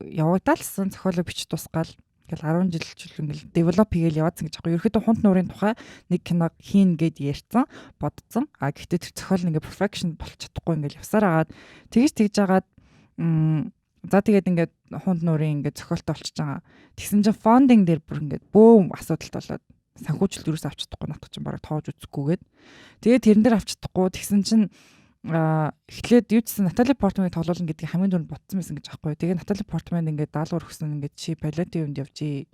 Speaker 1: явагдалсан зохиолоо бичиж тусгаал ингээл 10 жил ингээл develop хийгээл яваадсан гэж байхгүй ерөөхдөө хунт нуурын тухай нэг кино хийн гэд ярьсан бодцсон гэхдээ тэр зохиол нь ингээд perfection болж чадахгүй ингээл явсаар агаад тэгж агаад за тэгээд ингээд хунт нуурын ингээд зохиолтой болчихж байгаа тэгсэн чинь funding дээр бүр ингээд бөөм асуудалт болоод санхүүжилт юус авч чадахгүй надад чинь бараг тоож үзэхгүйгээд тэгээд тэрэн дээр авч чадахгүй тэгсэн чинь эхлээд юу гэсэн Натали Портманы тоглоулна гэдгийг хамгийн түрүүнд ботсон байсан гэж аахгүй. Тэгээ Натали Портман ингээд даалгавар өгсөн ингээд чи балетын юмд явжий.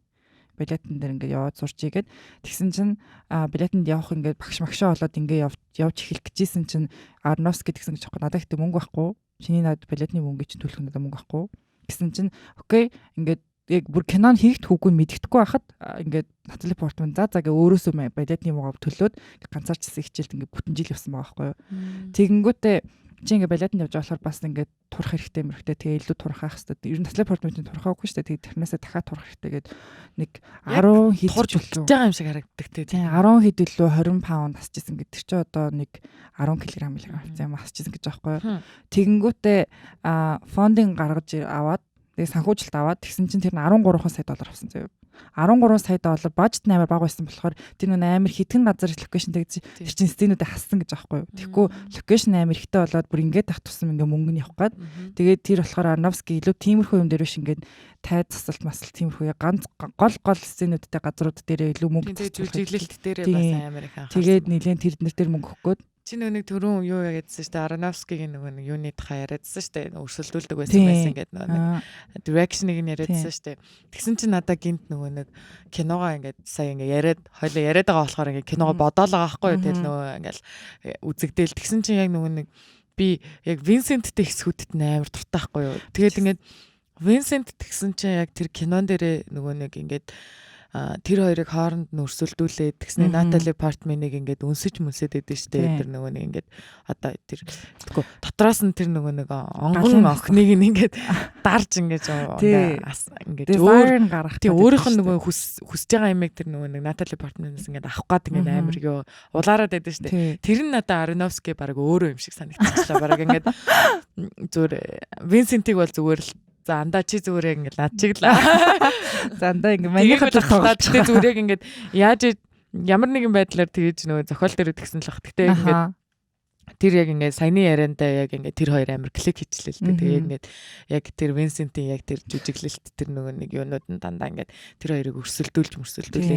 Speaker 1: Балетын дээр ингээд яваад сурчий гэд тэгсэн чинь балетанд явах ингээд багш магшаа болоод ингээд явж эхэлэх гэжсэн чинь Арновски гэсэн гэж аахгүй. Надад ихтэй мөнгө байхгүй. Чиний надад балетны мөнгө чинь төлөх надад мөнгө байхгүй. Гэсэн чинь окей ингээд яг бүр кинон хийхт хүүгүй мэддэхгүй байхад ингээд Натали Портман за гээ өөрөөсөө балетны мөнгө төлөөд ганцаарчсан хичээлд ингээд бүтэн жил явсан байгаа байхгүй юу. Тэгэнгүүтээ чи ингээд балетанд явж болохоор бас ингээд турах хэрэгтэй мөрхтэй тэгээ илүү турах хэрэгтэй. Ер нь Натали Портман турахаагүй шүү дээ. Тэгээ тэрнээсээ дахиад турах хэрэгтэй гээд нэг 10 хэд
Speaker 2: турж үлдэж байгаа юм шиг харагддаг те.
Speaker 1: Тийм 10 хэд илүү 20 паунд асчихсан гэд тэр чи одоо нэг 10 кг авсан юм асчихсан гэж байгаа байхгүй юу. Тэгэнгүүтээ фондинг гаргаж аваад тэгээ санхүүжилт аваад тэгсэн чинь тэр нь 13 сая доллар авсан заяа. 13 сая доллар бажет амар бага байсан болохоор тэр нэг амар хитгэн газар локейшн тэгж тэр чинь стенүүдээ хассан гэж аахгүй юу. Тэгэхгүй локейшн амар ихтэй болоод бүр ингээд тах тусам ингээ мөнгө нь явах гээд тэгээд тэр болохоор Арновски илүү тиймэрхүү юм дээр биш ингээд тайз засалт масалт тиймэрхүү ганц гол стенүүдтэй газрууд дээр илүү мөнгө
Speaker 2: жүжиглэлт дээр бас амар их анхаарсан.
Speaker 1: Тэгээд нэлээд тэр дээр мөнгө өгөхгүйд
Speaker 2: чи нэг түрүүн юу яагаадсэн шүү дээ Аронофскигийн нөгөө нэг юуны тухай яриадсан шүү дээ өрсөлдүүлдэг байсан гэдэг нөгөө direction-ыг нь яриадсан шүү дээ тэгсэн чи надаа гинт нөгөө нэг киногоо ингээд сая ингээд хоёлоо яриад байгаа болохоор ингээд киногоо бодоол байгаа байхгүй юу тэгэл нөгөө ингээд үзэгдээл тэгсэн чи яг нөгөө нэг би яг Винсенттэй хэсгүүдэд амар дуртай байхгүй юу тэгээд ингээд Винсент тэгсэн чи яг тэр кинон дээрээ нөгөө нэг ингээд тэр хоёрыг хооронд нь өрсөлдүүлээд тэгснэ Натали Портманыг ингээд өнсөж мүнсэд идэв штэ тэр нөгөө нэг ингээд одоо тэр тэггүй дотроос нь тэр нөгөө нэг онгон охиныг ингээд дарж ингээд
Speaker 1: өөр гарах
Speaker 2: тий өөрийнх нь нөгөө хүсэж байгаа юмэг тэр нөгөө нэг Натали Портманаас ингээд авах гээд ингээд амар ёо улаарад байдаг штэ тэр нь одоо Аронофски баг өөрөө юм шиг санагдчихлаа баг ингээд зүгээр Винсентиг бол зүгээр л за андаа чи зүгээрээ ингээд над чиг л
Speaker 1: за андаа ингээд манийхад
Speaker 2: чи зүгээрээ ингээд яаж ямар нэгэн байдлаар тэгэж нөгөө зохиол дээр тэгсэн л бах. Гэтэ ингээд тэр яг ингээд саяны яриандаа яг ингээд тэр хоёр амар клик хийчлээ л дээ. Тэгээ ингээд яг тэр Винсентийн яг тэр жүжиглэлт тэр нөгөө нэг юунууд нь дандаа ингээд тэр хоёрыг өрсөлдүүлж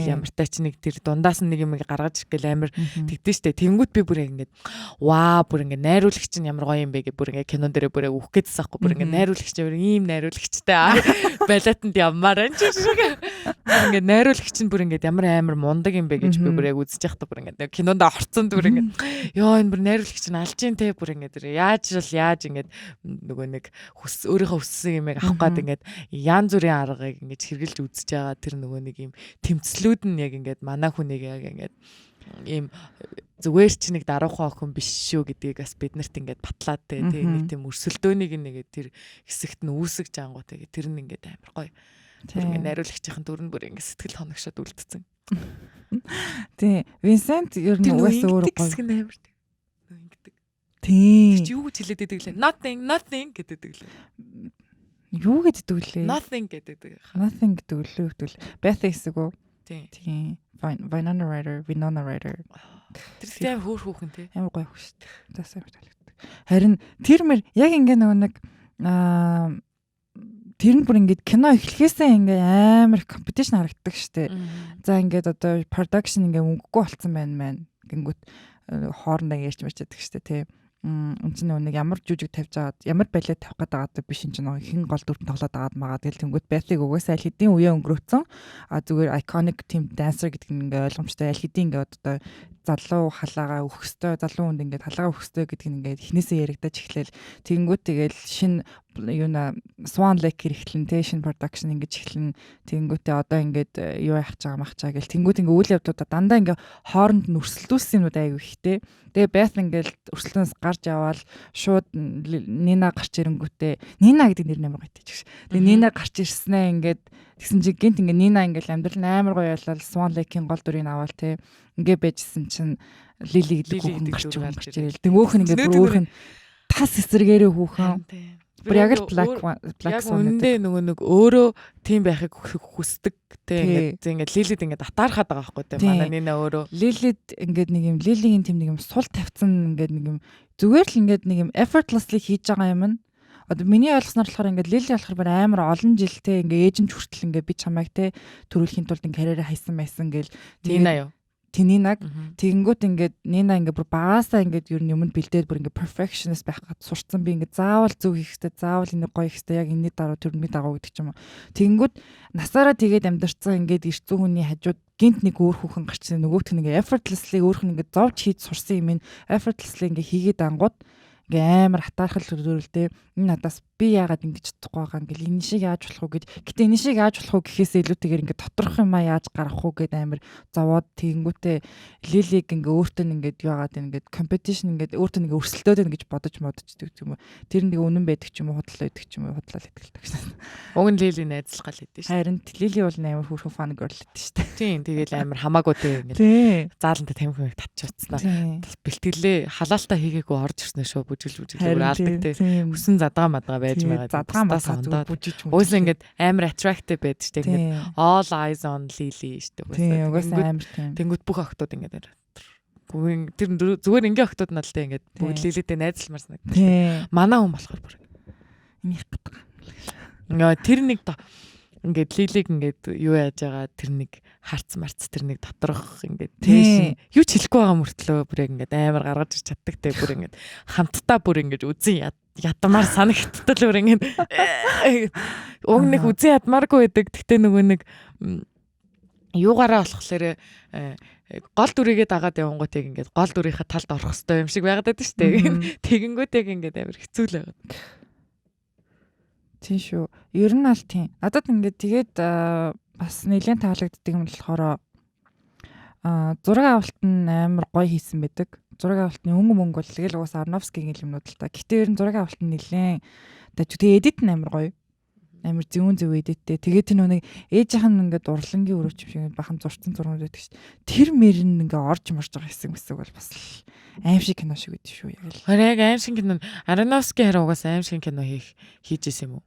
Speaker 2: ямар тач нэг тэр дундаас нь нэг юм гаргаж ирэх гэл амар тэгдэж штэ. Тэнгүүт би бүр ингээд ваа бүр ингээд найруулагч нь ямар гоё юм бэ гэ бүр ингээд кинон дээрээ бүр үхэх гээдсэн аахгүй бүр ингээд найруулагч ийм найруулагчтай балетанд ямаар анч шиг ингээд найруулагч нь бүр ингээд ямар амар мундаг юм бэ гэж би бүр яг үзэж байхдаа бүр ингээд кинонд орцсон бүр ингээд ёо энэ бүр найруулагч алж ин те бүр ингээд яаж ингээд нөгөө нэг өөрийнхөө хүссэн юмыг авах гээд ингээд ян зүрийн аргыг ингээд хэрглэж үзэж байгаа тэр нөгөө нэг юм тэмцлүүд нь яг ингээд манай хүнийг яг ингээд ийм зүгээр ч нэг даруухан охин биш шүү гэдгийг бас биднэрт ингээд батлаад те нэг тийм өрсөлдөөнийг нэг тэр хэсэгт нь үүсгэж ангуу те тэр нь ингээд амар гоё тэр ингээд найруулагчийн дүр нь бүр ингээд сэтгэл хоногшоод үлдсэн.
Speaker 1: Тий Винсент ер нь угаасаа өөр
Speaker 2: гоё.
Speaker 1: Тийм.
Speaker 2: Чи юу гэж хэлээд идэг лээ? Nothing гэдэг лээ.
Speaker 1: Юу гэдэг лээ?
Speaker 2: Nothing гэдэг.
Speaker 1: Nothing гэдэг лээ. Beth хэсэг үү?
Speaker 2: Тийм.
Speaker 1: Winona Ryder.
Speaker 2: Тэр тийм хөөхөн тий.
Speaker 1: Амар гоё хөш. Тас амар таалагддаг. Харин тэр мэр яг ингээ нэг тэр нь бүр ингээд кино эхлэхээсээ ингээ амар компетишн харагддаг штэ. За ингээд одоо production ингээ өнгөгүй болцсон байна. Гингүүт хоорондоо ярьж мачдаг штэ тий. Энд чинь нэг ямар жүжиг тавьж агаад ямар балет тавих гэдэг биш энэ чинь хин гол дүртэн тоглоод агаад магаа тэгэл тэнгуут Бэтлиг угаасаа аль хэдийн үеэ өнгөрөөцөн зүгээр iconic team dancer гэдэг нь ингээ ойлгомжтой аль хэдийн ингээ одоо залуу халаагаа өгөхстой залуу хүнд ингээ халаагаа өгөхстой гэдэг нь ингээ эхнээсээ яригдаж эхлээл тэнгуут тэгэл шин юуна Swan Lake хэрэглэн те шин production ингэж эхлэн тэнгуутээ одоо ингээд юу яах чагаа гэл тэнгуут ингээ үйл явдуудаа дандаа ингээ хооронд нь өрсөлдүүлсэн юмуд айгүй ихтэй. Тэгээ Beth ингээл өрсөлдөөнөөс гарч яваал шууд Нина гарч ирэнгүүтээ Нина гэдэг нэр амар гоё тийч. Тэгээ Нина гарч ирснээ ингээд тэгсэн чи гинт ингээ Нина ингээл амьдрал амар гоё болол Swan Lake-ийн гол дүрийг аваал те ингээ байжсэн чинь Лили гэдэг хүүхэн гарч ирэл. Тэнгөөх нь ингээ бүр өөрх нь тас эсрэгээрээ хүүхэн. Бүр яг л Black Swan
Speaker 2: гэдэг нөгөө нэг өөрөө тийм байхыг хүсдэг те ингээд Лилид ингээд атаархаад байгаа байхгүй те манай Нина өөрөө
Speaker 1: Лилид ингээд нэг юм Лилигийн тийм нэг юм сул тавьсан ингээд нэг юм зүгээр л ингээд нэг юм effortlessly хийж байгаа юм нь одоо миний ойлгосноор болохоор ингээд Лили болохоор амар олон жил те ингээд ээжимч хүртэл ингээд би чамайг те төрүүлэхийн тулд ингээд карьераа хайсан байсан гэл
Speaker 2: Нина юу
Speaker 1: Тининаг тэгэнгүүт ингээд Нина ингээд бүр багасаа ингээд ер нь юмд бэлдээд бүр ингээд perfectionist байх гад сурцсан би ингээд заавал зөв хийхтэй заавал энийг гоё хийхтэй яг энэний дараа төрний дагуу гэдэг ч юм уу тэгэнгүүт насаараа тэгээд амьдарцсан ингээд эрт зүүн хүний хажууд гинт нэг өөр хүүхэн гарчсан нөгөөх нь ингээд effortlessly өөрх нь ингээд зовж хийж сурсан юм ин effortlessly ингээд хийгээд ангууд ингээ амар хатаархал төрөлтэй энэ надаас би яагаад ингэж чадахгүй байгаа ингээл энэ шиг яаж болох уу гэж гэтээ энэ шиг яаж болох уу гэхээсээ илүүтэйгээр ингээ доторх юм аа яаж гарах уу гэд амар зовоод тэгэнгүүтээ Лилиг ингээ өөртөө ингээд яагаад ингээд competition ингээд өөртөө ингээ өрсөлдөөд байна гэж бодож модчдаг юм уу тэр нэг үнэн байдаг ч юм уу худлаа байдаг ч юм уу худлаа л идэлдэг шээ.
Speaker 2: Уг нь Лили найзлахал идэв шээ.
Speaker 1: Харин Лили бол амар хөөрхөн фан girl идэв шээ.
Speaker 2: Тийм тэгэл амар хамаагүй те ингээд заалантай тамхи татчихсан. Бэлтгэлээ халаалтаа хийгээгүй орж ирсэн шүү бүжиглж алдаг те хүсэн задгаа мадгаа байж байгаа.
Speaker 1: Задгаа мадгаа бүжиж
Speaker 2: уус ингээд амар attractive байдаг штэ ингээд all eyes on Lily штэ
Speaker 1: уусаа амар тийм.
Speaker 2: Тэнгүүт бүх охтууд ингээд тэр зүгээр ингээ охтууд нь л те ингээд бүгд Лилитэй найзалмаар санагдав. Манай хүн болохоор бүр
Speaker 1: минийх гэдэг.
Speaker 2: Тэр нэг ингээд Лилиг ингээд юу яаж байгаа тэр нэг харц марц тэр нэг доторх ингээд тэшин юу ч хэлэхгүй байгаа мөртлөө бүр ингээд амар гаргаж ирч чаддаг те бүр ингээд хамтдаа бүр ингээд үзэн ядмаар санагдтал бүр ингээд уг нэг үзэн ядмааргүй байдаг. Гэхдээ нөгөө нэг юугаараа болохлээр гол дүрийгээ дагаад явангуутыг ингээд гол дүрийнхээ талд орох хэвээр юм шиг байгаад байдаг шүү дээ. Тэгэнгүүтээ ингээд амар хэцүү л байгаа.
Speaker 1: Тийм шүү. Ер нь аль тийм. Надад ингээд тэгээд бас нэлээд таалагддаг юм болохоор зураг авалт нь амар гоё хийсэн байдаг. Зураг авалтны мөнгө бол тэгэл угаас Арновскигийн юмнууд л та. Гэтэ ер нь зураг авалт нь нэлээд тэгээ эдит нь амар гоё. Амар зөв эдиттэй. Тэгээд тэр нэг ээжийнх нь ингээд урлангийн өрөөч юм шиг бахан зурцсан зургууд байдаг шүү. Тэр мөрн ингээд орж марж байгаа хэсэг бол бас аим шиг кино шиг байдаг шүү.
Speaker 2: Яг аим шиг кино. Ароновский хараа угаас аим шиг кино хийж исэн юм уу?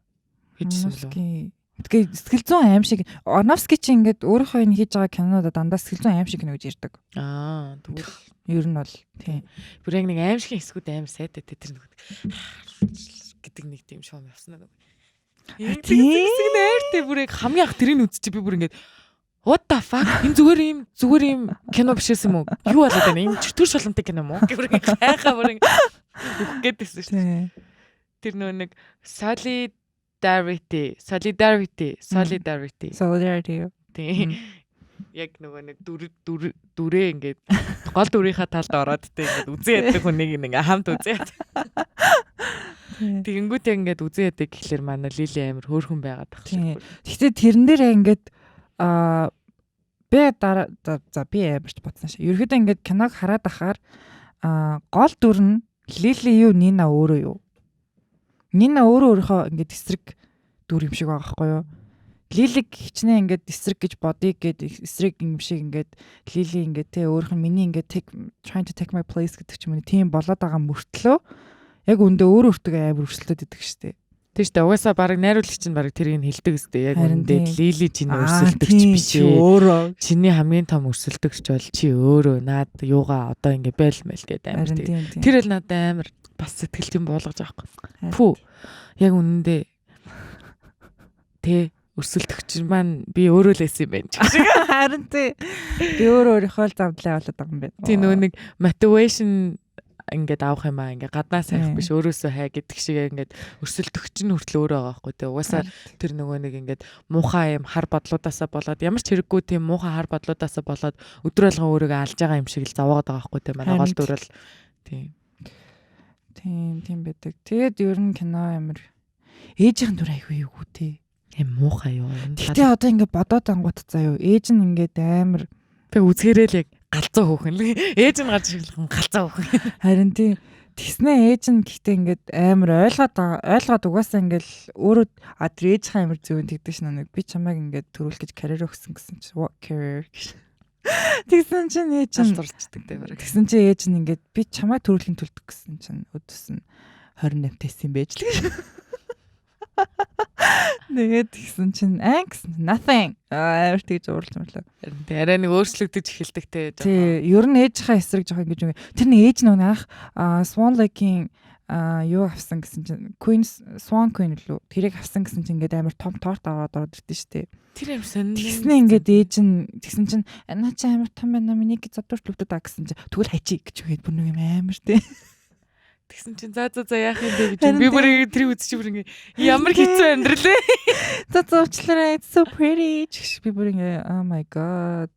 Speaker 2: Хийжсэн үү?
Speaker 1: Тэгээ сэтгэл зүйн аим шиг Арновский чи ингээд өөрийнхөө энэ хийж байгаа кинонуудад дандаа сэтгэл зүйн аим шиг кино гэж ярьдаг.
Speaker 2: Тэгвэл
Speaker 1: ер нь бол тийм.
Speaker 2: Бүр яг нэг аим шиг хэсгүүд аим сайтай тэр нэг гэдэг нэг тийм шоу явсан аа. Тийм нэртэй бүр яг хамгийн анх тэрийг үзчих би бүр ингээд what the fuck энэ зүгээр юм кино биш юм уу? Юу болоод байна? Энэ төр шолонтой кино юм уу? Бүр ингээд хайхаа бүр ингээд гэдэгсэн шүү дээ. Тэр нөө нэг Solidarity. Тийм. Яг нөгөө нэг дүрээ ингээд гол дүрийнхаа талд ороод тэ ингээд үзэн яддаг хүнийг ингээ хамт үзээд. Тэгэнгүүт яг ингээд үзэн яддаг гэхэлэр манай Лили амир хөөрхөн байгаад тах шиг.
Speaker 1: Гэхдээ тэрэн дээр ингээд би дараа би амирч бодсон шээ. Ерөөдөө ингээд киног хараад ахаар гол дүр нь Лили юу Нина өөрөө юу? Нина өөрийнхөө ингээд эсрэг дүр юм шиг байгаа байхгүй юу? Лилиг хичнээн ингээд эсрэг гэж бодъё гэд эсрэг юм шиг ингээд Лили ингээд те өөрийнх нь миний ингээд trying to take my place гэдэг ч юм уу тийм болоод байгаа мөртлөө яг үндэ өөртөө амар өрсөлдөд идэг штэ.
Speaker 2: Тийм штэ угаасаа баг найруулагч нь баг тэрийг хэлдэг үстэй яг үндэ Лили чиний өрсөлдөгч биш өөрөө. Чиний хамгийн том өрсөлдөгч бол чи өөрөө наад юугаа одоо ингээд байлмал гэдэг амар тийм. Тэр л надад амар бас сэтгэл зүйн буулгаж байгаа байхгүй. Фу. Яг үнэндээ тэ өрсөлдөгч маань би өөрөө л эсэн юм байна.
Speaker 1: Харин тий. Би өөрийнхөө л замдлаа болоод байгаа юм байна.
Speaker 2: Тий нөгөө нэг motivation ингээд авах юм аа ингээд гаднаас хайх биш өөрөөсөө хай гэдэг шиг ингээд өрсөлдөгч нь хүртэл өөрөө байгаа байхгүй тий. Угаасаа тэр нөгөө нэг ингээд муухай юм хар бодлуудаасаа болоод ямар ч хэрэггүй тийм муухай хар бодлуудаасаа болоод өдөр алга өөрийгөө алж байгаа юм шиг л заваагаад байгаа байхгүй тий. Манай гол дүрэл тий.
Speaker 1: Тийм байдаг. Тэгээд ер нь кино амар ээжийн дүр айгүй юу тий.
Speaker 2: Муухай юу.
Speaker 1: Гэтэ одоо ингээд бодоод ангууд заяа ээж нь ингээд амар
Speaker 2: би үзгээрэл яг галзуу хөөхөн л ээж нь гарч ирэхлэн галзуу хөөхөн.
Speaker 1: Харин тий тэгснэ ээж нь гэхдээ ингээд амар ойлгоод угаасаа ингээд өөрөө тэр ээжийн амар зөв тэгдэг шнэ нэг би чамайг ингээд төрүүлэх гэж карьер өгсөн гэсэн чи what career гэж. Тэгсэн чинь ээж нь
Speaker 2: дурчдаг те бараг.
Speaker 1: Тэгсэн чи ээж нь ингээд би чамайг төрүүлэхийн төлдөг гэсэн чинь өдөөс нь 28 тест юм байж л гэж. Тэгээд тэгсэн чинь nothing. Амар тэгж уурлж мөрлөө.
Speaker 2: Тэ арай нэг өөрчлөгдөж эхэлдэг те.
Speaker 1: Тий, ер нь ээжийнхаа эсрэг жоох ингэж юм. Тэр нэг ээж нэг анх Swan Lake-ийн юу авсан гэсэн чинь Swan Queen лөө. Тэрийг авсан гэсэн чинь ингээд амар том торт аваад ороод ирдэ штэ.
Speaker 2: Тэр юм сонь.
Speaker 1: Тэгснэ ингээд ээж нь тэгсэн чинь наа чи амар том байна миний задуурч лөвдөд аа гэсэн чинь тэгвэл хачи гэж үгээд бүр нэг юм амар те.
Speaker 2: Тэгсэн чинь за яах юм бэ гэж би бүр тэр үзчих бүр ингээ ямар хэцүү амьдралээ.
Speaker 1: За уучлаарай it's so pretty гэж би бүр ингээ oh my god.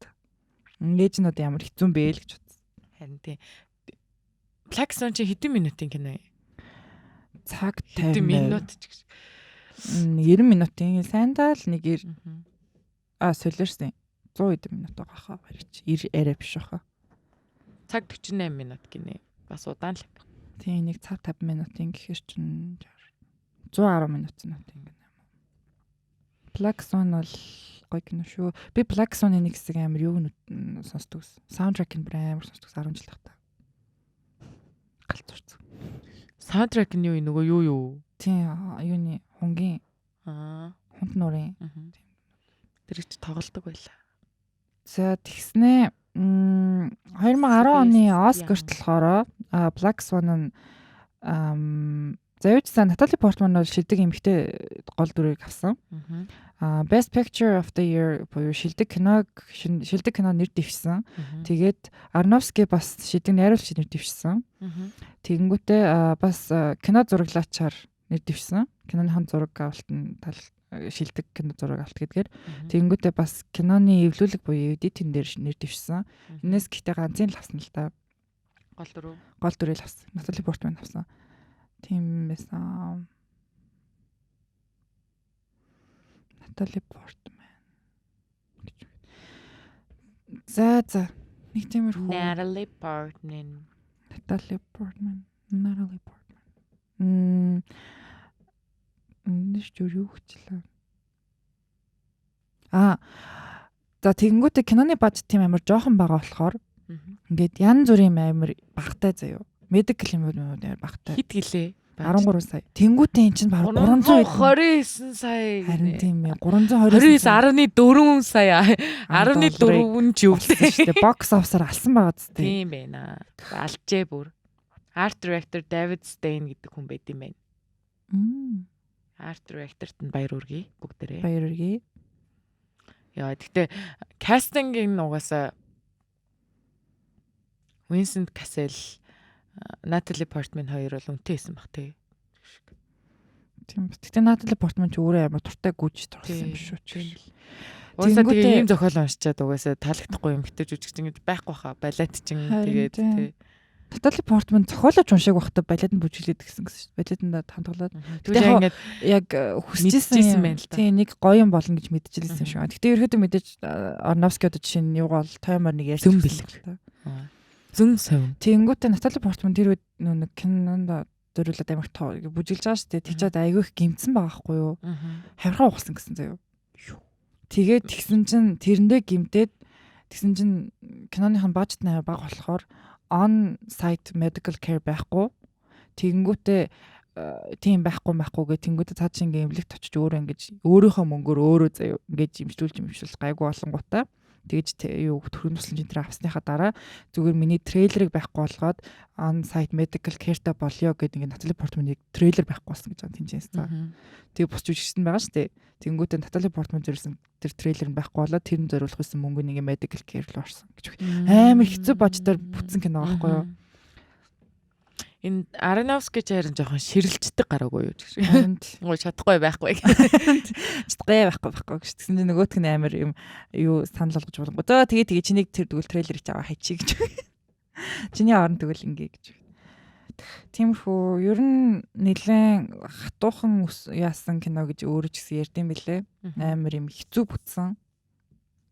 Speaker 1: Ээж нь ямар хэцүү бэ л гэж бодсон.
Speaker 2: Харин тий. Black Swan чи хэдэн минутын кино юм?
Speaker 1: Цаг
Speaker 2: 50 минут ч гэж.
Speaker 1: 90 минутын сандал нэг солиорсон 100 хэдэн минут байгаа хаа барьж 90 арай биш хаа.
Speaker 2: Цаг 48 минут гинэ. Бас удаан л юм.
Speaker 1: Тийм нэг цаг 50 минутын гэхэр чинь 110 минутын юм. Black Swan бол гоё кино шүү. Би Black Swan-ы нэг хэсэг амар юу сонсдог. Саундтрек нь амар сонсдог 10 жил тахта. Галзуурсан.
Speaker 2: Саундтрек нь юу нөгөө юу?
Speaker 1: Тийм юуны хунгийн хунт нуурын.
Speaker 2: Тэр их тоглолдог байлаа.
Speaker 1: За тэгснэ 2010 оны Оскарт болохоор Black Swan нь заавчсан Натали Портман бол шилдэг эмэгтэй гол дүрийг авсан. Best Picture of the Year буюу шилдэг кино нэр дэвшсэн. Тэгээд Арновский бас шилдэг найруулагч нэр дэвшсэн. Тэгэнгүүтээ бас кино зураглаачаар нэр дэвшсэн. Киноны зураг авалт нь шилдэг кино зураг авалт гэдгээр. Тэгэнгүүтээ бас киноны эвлүүлэг буюу эдитийн дээр нэр дэвшсэн. Энэс гэхдээ ганцын л авсан л та. Гол дүрийг авсан. Натали Портман авсан. Тийм байсан. Натали Портман. За нэг тиймэрхүү.
Speaker 2: Natalie Portman.
Speaker 1: Эндэж юу хчлээ. За тэгэнгүүтээ киноны бажет тийм амар жоохон байгаа болохоор ингээд янз бүрийн амар багтай заяа. Medical юм амар багтай.
Speaker 2: Хит гэлээ.
Speaker 1: 13 сая. Тэнгүүтээ эн чинь баг
Speaker 2: 329 сая.
Speaker 1: Харин тийм ээ. 329.4
Speaker 2: сая. 14 ч юу
Speaker 1: вэ? Box office-аар алсан байгаа зү.
Speaker 2: Тийм байна. Алжээ бүр. Art director David Stein гэдэг хүн байт юм байна. Art director-т нь баяр хүргэе бүгдээрээ.
Speaker 1: Баяр хүргэе.
Speaker 2: Яа, гэхдээ кастингийн угаасаа Vincent Cassel, Natalie Portman хоёр бол үнэтэй байсан баг тий.
Speaker 1: Тийм. Гэхдээ Natalie Portman ч өөрөө амар туртай гүйж турсан юм шүү ч.
Speaker 2: Угаасаа тэгээ ийм зохиол уншичаад угаасаа таалагдахгүй юм битэж үжигч ингэж байхгүй хаа. Балет чин тэгээд тий.
Speaker 1: Natalie Portman зохиолооч уншааг байхдаа балетанд бүжиглээд гэсэн шүү. Балетанд хандгалаад.
Speaker 2: Тэгээ ингээд
Speaker 1: яг хүсчихсэн юм л да. Тийм нэг гоё юм болно гэж мэдчихлээсэн шүү. Гэхдээ ерөөдөө мэдээж Aronofsky одоо жишээ нь юугаал таймер нэг ярьсан бэлэг. Зүн сав. Тэнгүүтээ Natalie Portman тэр үед нэг кинонд дөрүүлээд амар тоо бүжиглж байгаа шүү дээ. Тэгчээд айгүй их гимцсэн байгаа байхгүй юу? Хавраа ухсан гэсэн заяа. Тэгээд тэгсэн чинь тэрэндээ гимтээд тэгсэн чинь киноныхын бажет нь бага болохоор on site medical care байхгүй. Тэгэнгүүтээ тийм байхгүй гэ тэнгүүтээ цаад шиг ингээ эмнэлэгт очиж өөрөө ингэж өөрийнхөө мөнгөөр өөрөө заяа ингэж имжлүүлж гайгүй болонгуудаа тэгж юу төрийн туслан центр авсныхаа дараа зүгээр миний трейлерыг байхгүй болгоод on site medical care-та болёо гэдэг ингээ Natalie Portman-ыг трейлер байхгүй болсон гэж байгаа тэнцэнс цаа. Тэгээ босч үжигсэн байгаа шүү дээ. Тэнгүүтээ Natalie Portman зэрсэн тэр трейлер нь байхгүй болоод тэр нь зориулах байсан мөнгөний ингээ medical care руу орсон гэж. Амар хэцүү бажтаар бүтсэн кино байхгүй юу? Энэ
Speaker 2: Aronofsky ч харин жоохон ширэлцдэг гараагүй юу гэж. Ой чадахгүй байхгүй.
Speaker 1: Чадахгүй байхгүй гэж. Тэгсэн чинь нөгөөтг нь амар юм юу санал болгож болго. За тэгээ чинийг тэр тэгвэл трейлерыг аваа хайчи гэж. Чиний орон тэгвэл ингээ гэж. Тиймэрхүү ер нь нэлээд хатуухан яасан кино гэж өөрөө ч гэсэн ярьд юм бэлээ. Амар юм хэцүү бүтсэн.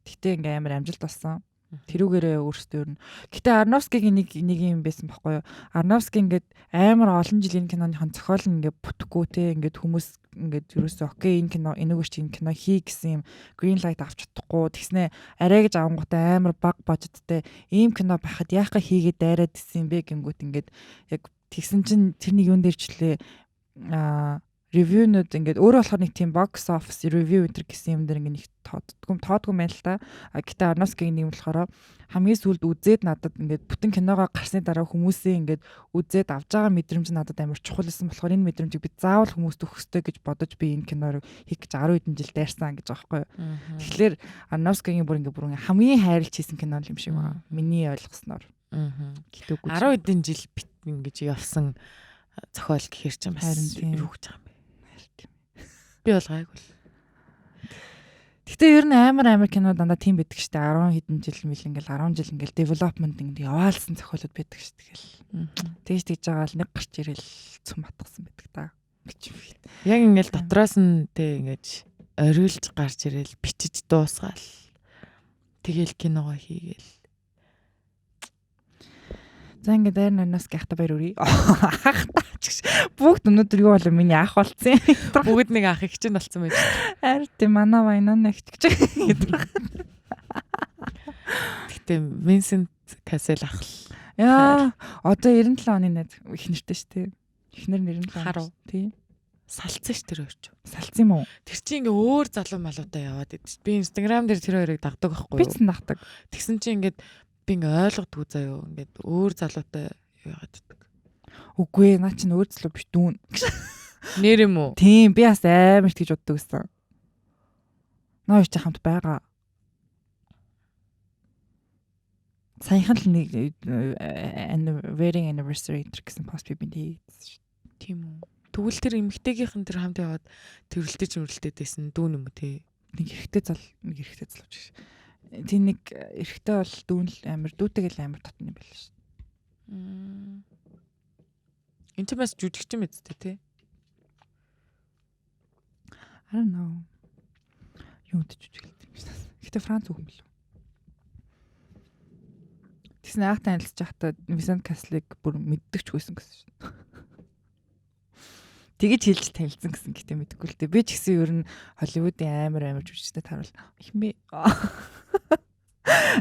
Speaker 1: Тэгтээ ингээ амар амжилт болсон. Тэрүүгээрээ өөрсдөө ер нь. Гэтэ Aronofsky-гийн нэг юм байсан байхгүй юу? Aronofsky ингээд амар олон жилийн киноныхон зохиол нь ингээд бүтэхгүй те ингээд хүмүүс ингээд ерөөсөө окей энэ кино энэгээр чи энэ кино хий гэсэн юм green light авч чадахгүй тэгснэ арай гэж авангуутай амар баг бажеттай ийм кино байхад яахаа хийгээд дайраад исэн юм бэ гингүүт ингээд яг тэгсэн чинь тэрний юун дээрчлээ ревьюнууд ингээд өөрөө болохоор нэг тийм box office review энэ гэсэн юм дээр ингээд нэг тоодгүй мэн л та. Гэтэ Aronofsky-гийн нэг болохоор хамгийн сүүлд үзээд надад ингээд бүтэн киногоо гарсны дараа хүмүүсээ ингээд үзээд авч байгаа мэдрэмж надад амар чухал байсан болохоор энэ мэдрэмжийг би заавал хүмүүст өгөх ёстой гэж бодож би энэ кинорыг хийх гэж 10 хэдэн жил дайрсан гэж байгаа байхгүй юу. Тэгэхээр Aronofsky-гийн бүр хамгийн хайрлж хийсэн кино юм шиг байна. Миний ойлгосноор.
Speaker 2: Гэтэ 10 хэдэн жил ингэж явсан зохиол гэхэр ч юм юу гэж байгаа юм. Би бол гайгүй.
Speaker 1: Гэтэ ер нь амар кино дандаа тийм байдаг штэ 10 хэдэн жил мэл ингээл 10 жил ингээл development ингээд яваалсан зохиолууд байдаг штэ тэгэл. Тэгж байгаа л нэг гарч ирэл цум батгсан байдаг та.
Speaker 2: Яг ингээл дотроос нь тэг ингээд орилж гарч ирэл бичиж дуусгаал. Тэгэл киногоо хийгээл.
Speaker 1: За ингээд Aronofsky ахта баяр үрий. Бүгд өнөөдөр юу болоо миний ах болцсон.
Speaker 2: Бүгд нэг ах их чинь болцсон байж.
Speaker 1: Харин тийм манай вайнаа их гэж.
Speaker 2: Гэтэ Vincent Cassel ах л.
Speaker 1: Яа, одоо 97 оны найз их нэртэй шүү дээ. Эхнэр 97
Speaker 2: харав.
Speaker 1: Тий.
Speaker 2: Салцсан ш тэр ойрч.
Speaker 1: Салцсан юм уу?
Speaker 2: Тэр чинь ингээ өөр залуу малуудаа яваад идэв. Би Instagram дээр тэр хоёрыг дагдаг байхгүй юу?
Speaker 1: Би ч дагдаг.
Speaker 2: Тэгсэн чинь ингээд би ингээ ойлгодгүй заяа ингээд өөр залуутай яагаад гэдэг.
Speaker 1: Үгүй наа чинь өөр залуу биш дүүн.
Speaker 2: Нэр юм уу?
Speaker 1: Тийм би бас амар их гэж боддог гэсэн. Наа их хамт байгаа. Саяхан л нэг wedding anniversary гэсэн пост би хийсэн шүү.
Speaker 2: Тийм үү. Тэгвэл тэр эмэгтэйгийнхэн тэр хамт яваад тэрэлдэж байсан дүүн юм уу те?
Speaker 1: Нэг эрэгтэй залууч гэж. Тийм нэг эрэгтэй бол дүүн л амар дүүтэйгэл амар татна юм байл шүү.
Speaker 2: Энд ч бас жүжигч юм эцтэй те.
Speaker 1: I don't know. Юунд жүжиглэдэг юм бэ? Гэтэ Франц хүн билүү? Тэгсэн айхтаа танилцж байхдаа Vincent Cassel-ыг бүр мэддэгч байсан гэсэн шүү. Тэгэж хэлж танилцсан гэсэн гэхдээ мэдгүй л дээ. Би ч гэсэн ер нь Холливуудын амар жүжигчтэй таруул. Хинбэ?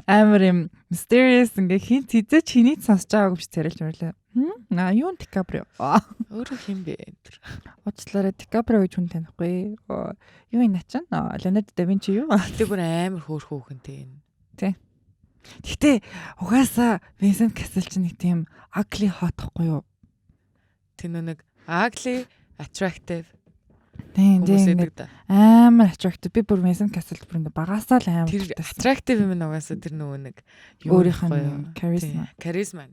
Speaker 1: Амар юм mysterious ингээ хин тэзэж чиний сонсож байгааг биш царилж мөрлөө. Юун Дикаприо.
Speaker 2: Өөрөө хинбэ?
Speaker 1: Уучлаарай Дикаприо гэж хүн танихгүй. Юу энэ ачаан? Леонардо да Винчи юу?
Speaker 2: Тэг бүр амар хөөрхөн хүүхэнтэй энэ.
Speaker 1: Тэ. Гэхдээ угаасаа Vincent Cassel ч нэг тийм ugly hot хгүй юу?
Speaker 2: Тэр нэг ugly attractive
Speaker 1: тийм амар attractive. Би бүр Vincent Cassel бүр багасаа л амар
Speaker 2: attractive юм нугасаа тэр нөгөө нэг
Speaker 1: өөрийнх нь charisma.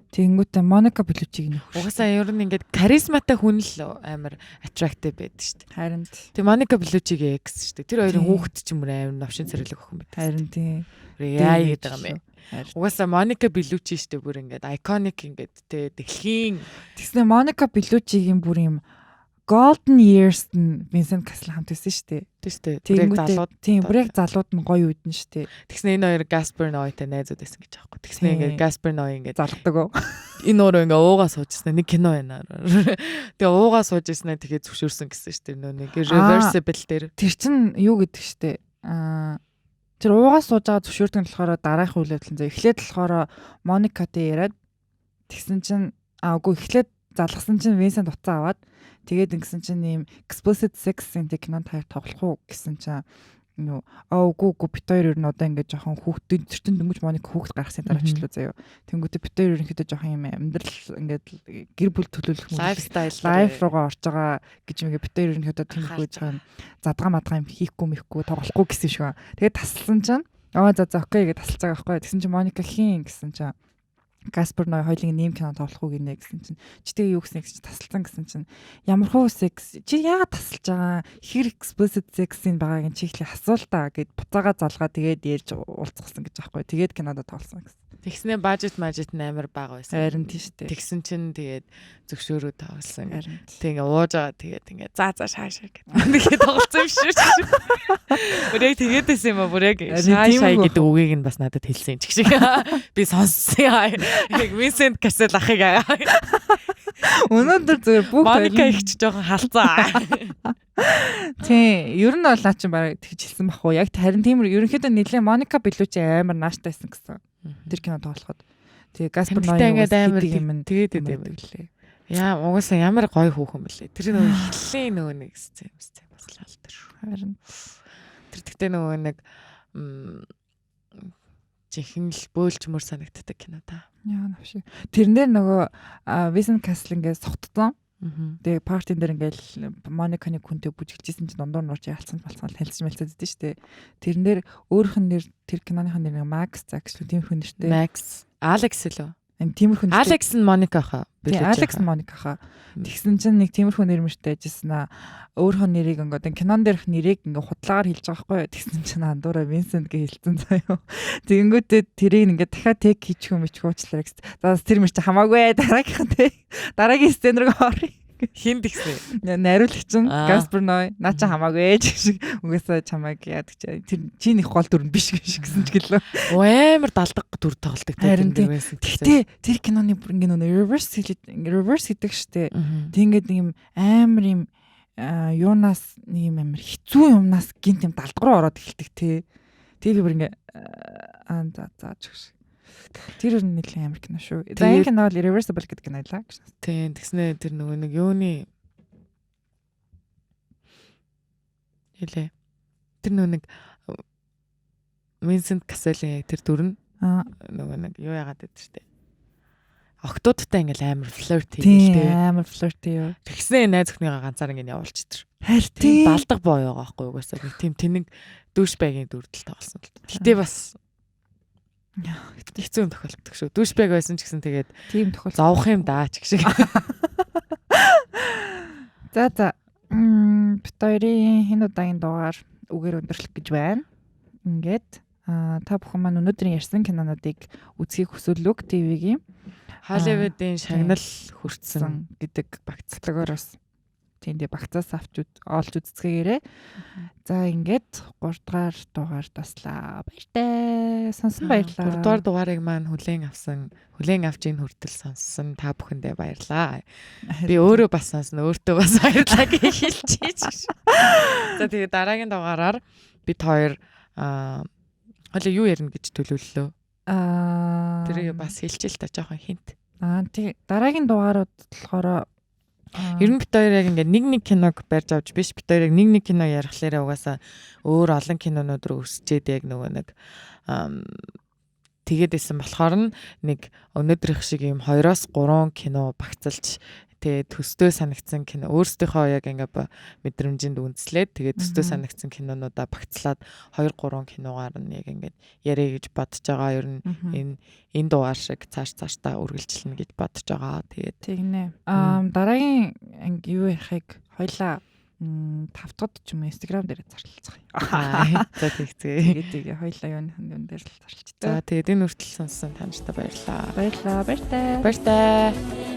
Speaker 1: Тэнгүүтээ Monica Bellucci-г нөх.
Speaker 2: Угаасаа ер нь ингээд charismaтай хүн л амар attractive байдаг шүү дээ.
Speaker 1: Харин
Speaker 2: тэг Monica Bellucci-гийн ex шүү дээ. Тэр хоёрын хүүхэд ч юм амар новшин царилэг охин байдаг.
Speaker 1: Харин тийм.
Speaker 2: Яа гэдэг юм бэ? Угаасаа Monica Bellucci шүү дээ бүр ингээд iconic ингээд тэ дэлхийн.
Speaker 1: Тэгснэ Monica Bellucci-гийн бүр юм Golden Years нь Vincent Cassel хамт байсан шүү дээ.
Speaker 2: Тийм шүү дээ.
Speaker 1: Тийм бүрэг залууд нь гоё үдэн шүү дээ.
Speaker 2: Тэгснэ энэ хоёр Gaspar Noé-тэй найзууд байсан гэж аахгүй. Тэгснэ ингээд Gaspar Noé ингээд
Speaker 1: залгадаг уу.
Speaker 2: Энэ өөрөө ингээд уугаа суужсэн нэг кино байна. Тэгээ уугаа суужсэн тэгээд зөвшөөрсөн гэсэн шүү дээ. Нэг reversible дээр.
Speaker 1: Тэр чин юу гэдэг шүү дээ. Тэр уугаа сууж байгаа зөвшөөрдөг нь болохоор дараах үйл явдал зэ. Эхлээд болохоор Monica-тэй яриад тэгсэн чин үгүй эхлээд залгасан чин Vincent уцаа аваад тэгээд ингэсэн чинь ийм explicit sex гэдэг кинонд хаяг тоглох уу гэсэн чинь үгүй бит хоёр ер нь одоо ингээд жоохон хүүхдүүд төртөнд дөнгөж Моника хүүхд гаргасан дараачлаа заяа. Тэнгүүтээ бит хоёр ерөнхийдөө жоохон юм амьдрал ингээд гэр бүл төлөвлөх лайф руугаа орж байгаа гэж юм ингээд бит хоёр ерөнхийдөө тиймэрхүү жоохон задгаа юм хийхгүй мэхгүй тоглохгүй гэсэн шиг. Тэгээд тасалсан чинь за окей гэж тасалж байгаа байхгүй. Тэгсэн чинь Моника хийн гэсэн чинь Gaspar Noé хоёулын нэм кино тоглох уу гинэ гэсэн чинь чи тэгээ юу гэсэн чинь тасалсан гэсэн чинь ямар хуу секс чи яагаад тасалж байгаа хэр explicit sex-ийн байгааг чи ихлэ асуултаа гэд буцаага залгаа тэгээд ярьж уулзсан гэж аахгүй тэгээд кинодо тоглосон гэсэн.
Speaker 2: Тэгснэ бажет нь амар бага байсан.
Speaker 1: Харин тийм шүү дээ.
Speaker 2: Тэгсэн чинь тэгээд зөвшөөрөө тоглосон. Тэгээ ууж байгаа тэгээд ингээ за шаашаа гэдэг. Тэгээд тоглосон юм шүү. Бүрэг тэгээдээс юм аа бүрэг шаашаа гэдэг үгийг нь бас надад хэлсэн ч гэх шиг. Би сонссон. Яг Vincent Cassel ахыг.
Speaker 1: Өнөөдөр зүгээр бүх
Speaker 2: Monica их ч жоохон халцаа.
Speaker 1: Тийм, ер нь бол наа чи бараг тэгж хэлсэн бах уу. Яг харин тийм ерөнхийдөө нэлээ Monica Bellucci амар нааштай байсан гэсэн. Тэр кино тоглоход. Тэгээ Gaspar Noé
Speaker 2: ингээд амар
Speaker 1: тэгээд лээ.
Speaker 2: Яа, угаасаа ямар гоё хүүхэн бэлээ. Тэр нөгөө эхлэлийн нөгөө нэг сцен бас л алдар шүү.
Speaker 1: Харин
Speaker 2: тэр тэгтээ нөгөө нэг жихэнэл бөөлчмөр санагддаг кино та.
Speaker 1: Яа навш. Тэрнээр нөгөө Vincent Cassel ингээд согтдсон. Тэгээ партин дээр ингээл Monica-ны хүнтэй бүжиглжсэн чинь дундуур нуур чи ялцсан танилцж мэлцээд дээ штэ. Тэрнээр өөрийнх нь нэр тэр киноныхын нэр Max actually тиймэрхүү нэртэй.
Speaker 2: Max Alex лөө.
Speaker 1: Тиймэрхүү нэртэй.
Speaker 2: Alex нь Monica хаа.
Speaker 1: Alex нь Monica хаа. Тэгсэн чинь нэг тиймэрхүү нэр мөртэй ажилласан аа. Өөрийнхөө нэрийг ингээд кинон дээрх нэрийг ингээд худалдаагаар хэлж байгаа байхгүй. Тэгсэн чинь андуура Vincent гэж хэлсэн заяа. Тэгэнгүүтээ тэрийг ингээд дахиад тег хийчихв мичгуучлаа гэсэн. За тэр мөр чи хамаагүй дараагийнхан те. Дараагийн сцен рүү орё.
Speaker 2: Хин тэгсэн.
Speaker 1: Найруулагч нь Gaspar Noé наа чи хамаагүй шиг угаасаа чамайг яадаг чи тэр чиний гол дүр нь биш гэсэн ч гэлөө.
Speaker 2: Амар далдаг дүр тоглолдог
Speaker 1: тийм байсан. Гэтэ тэр киноны бүр ингэ нөө reverse хийдэг штэ. Тэг ингээд нэг юм амар юм юунаас нэг юм амар хэцүү юмнаас гинт юм далдаг руу ороод эхэлдэг те. Тэг би бүр ингэ зааж гэж. Тэр нь нэлээд амар кино шүү. За энэ кино бол Irreversible гэдэг кино байлаа гэж.
Speaker 2: Тийм, тэгснэ тэр нөгөө нэг юуны хэлээ. Тэр нөгөө нэг Vincent Cassel-ийн тэр дүр нь нөгөө нэг юу яагаад гэдэг штэ. Октодтай ингээл амар флирт хийдэг
Speaker 1: тийм амар флирт юу.
Speaker 2: Тэгснэ найз өхнийгаа ганцаар ингэ явуулчихдаг.
Speaker 1: Харин тийм
Speaker 2: балдаг боёо байхгүй угаасаа тийм тэнэг дүүшбэгийн дүрдэл тоглосон л. Гэтэ бас хэцүү юм тохиолддог шүү. Дүүшбэг байсан ч гэсэн тэгээд
Speaker 1: тийм тохиол
Speaker 2: зовх юм даа ч гэх шиг.
Speaker 1: За битүүрийн энэ удаагийн дугаар үгээр өндөрлөх гэж байна. Ингээд та бүхэн маань өнөөдрийн ярьсан кинонуудыг үзхийг хүсвэл Look TV-гийн
Speaker 2: Hollywood-ийн шагнал хүртсэн
Speaker 1: гэдэг багцлагаар бас тийм дээ багцаас олж үзцгээгээрээ. За ингээд 3 дугаар дугаар таслаа. Баяртай. Сонсон баярлаа.
Speaker 2: 3 дугаар дугаарыг маань хүлээн авч ийн хүртэл сонссон та бүхэндээ баярлаа. Би өөрөө бас сонсно, өөртөө бас баярлаа гэж хэлчихье. За тэгээ дараагийн дугаараар бид хоёр хойлоо юу ярина гэж төлөвлөлөө. Тэрийг бас хэлчихэл та жоохон хинт.
Speaker 1: Тий. Дараагийн дугаарууд болохоор
Speaker 2: ер нь бид хоёр яг ингээд нэг киног барьж авч биш, бид хоёр яг нэг кино ярихлаараа угаасаа өөр олон кинонууд руу өсчээд яг нөгөө нэг тэгээд исэн болохоор нэг өнөөдрийнх шиг юм 2-3 кино багцалж тэгээд төстэй санагдсан кино өөрсдийнхөө яг ингээд мэдрэмжинд үндэслээд тэгээд төстэй санагдсан кинонуудаа багцлаад 2-3 киногаар нь яг ингээд ярэ гэж бодож байгаа. Ер нь энэ дугаар шиг цаашдаа үргэлжлэнэ гэж бодож байгаа. Тэгээд
Speaker 1: тэгнэ. Дараагийн юу ярихыг хоёлаа 5 дахь ч юм уу Instagram дээр зарлалцгаая.
Speaker 2: За тэгцгээ.
Speaker 1: Тэгээд хоёлаа юун дээр л зарлалцгаа.
Speaker 2: За тэгээд энэ үртэл сонссон танартай баярлаа.
Speaker 1: Баярлаа. Баяртай.
Speaker 2: Баяртай.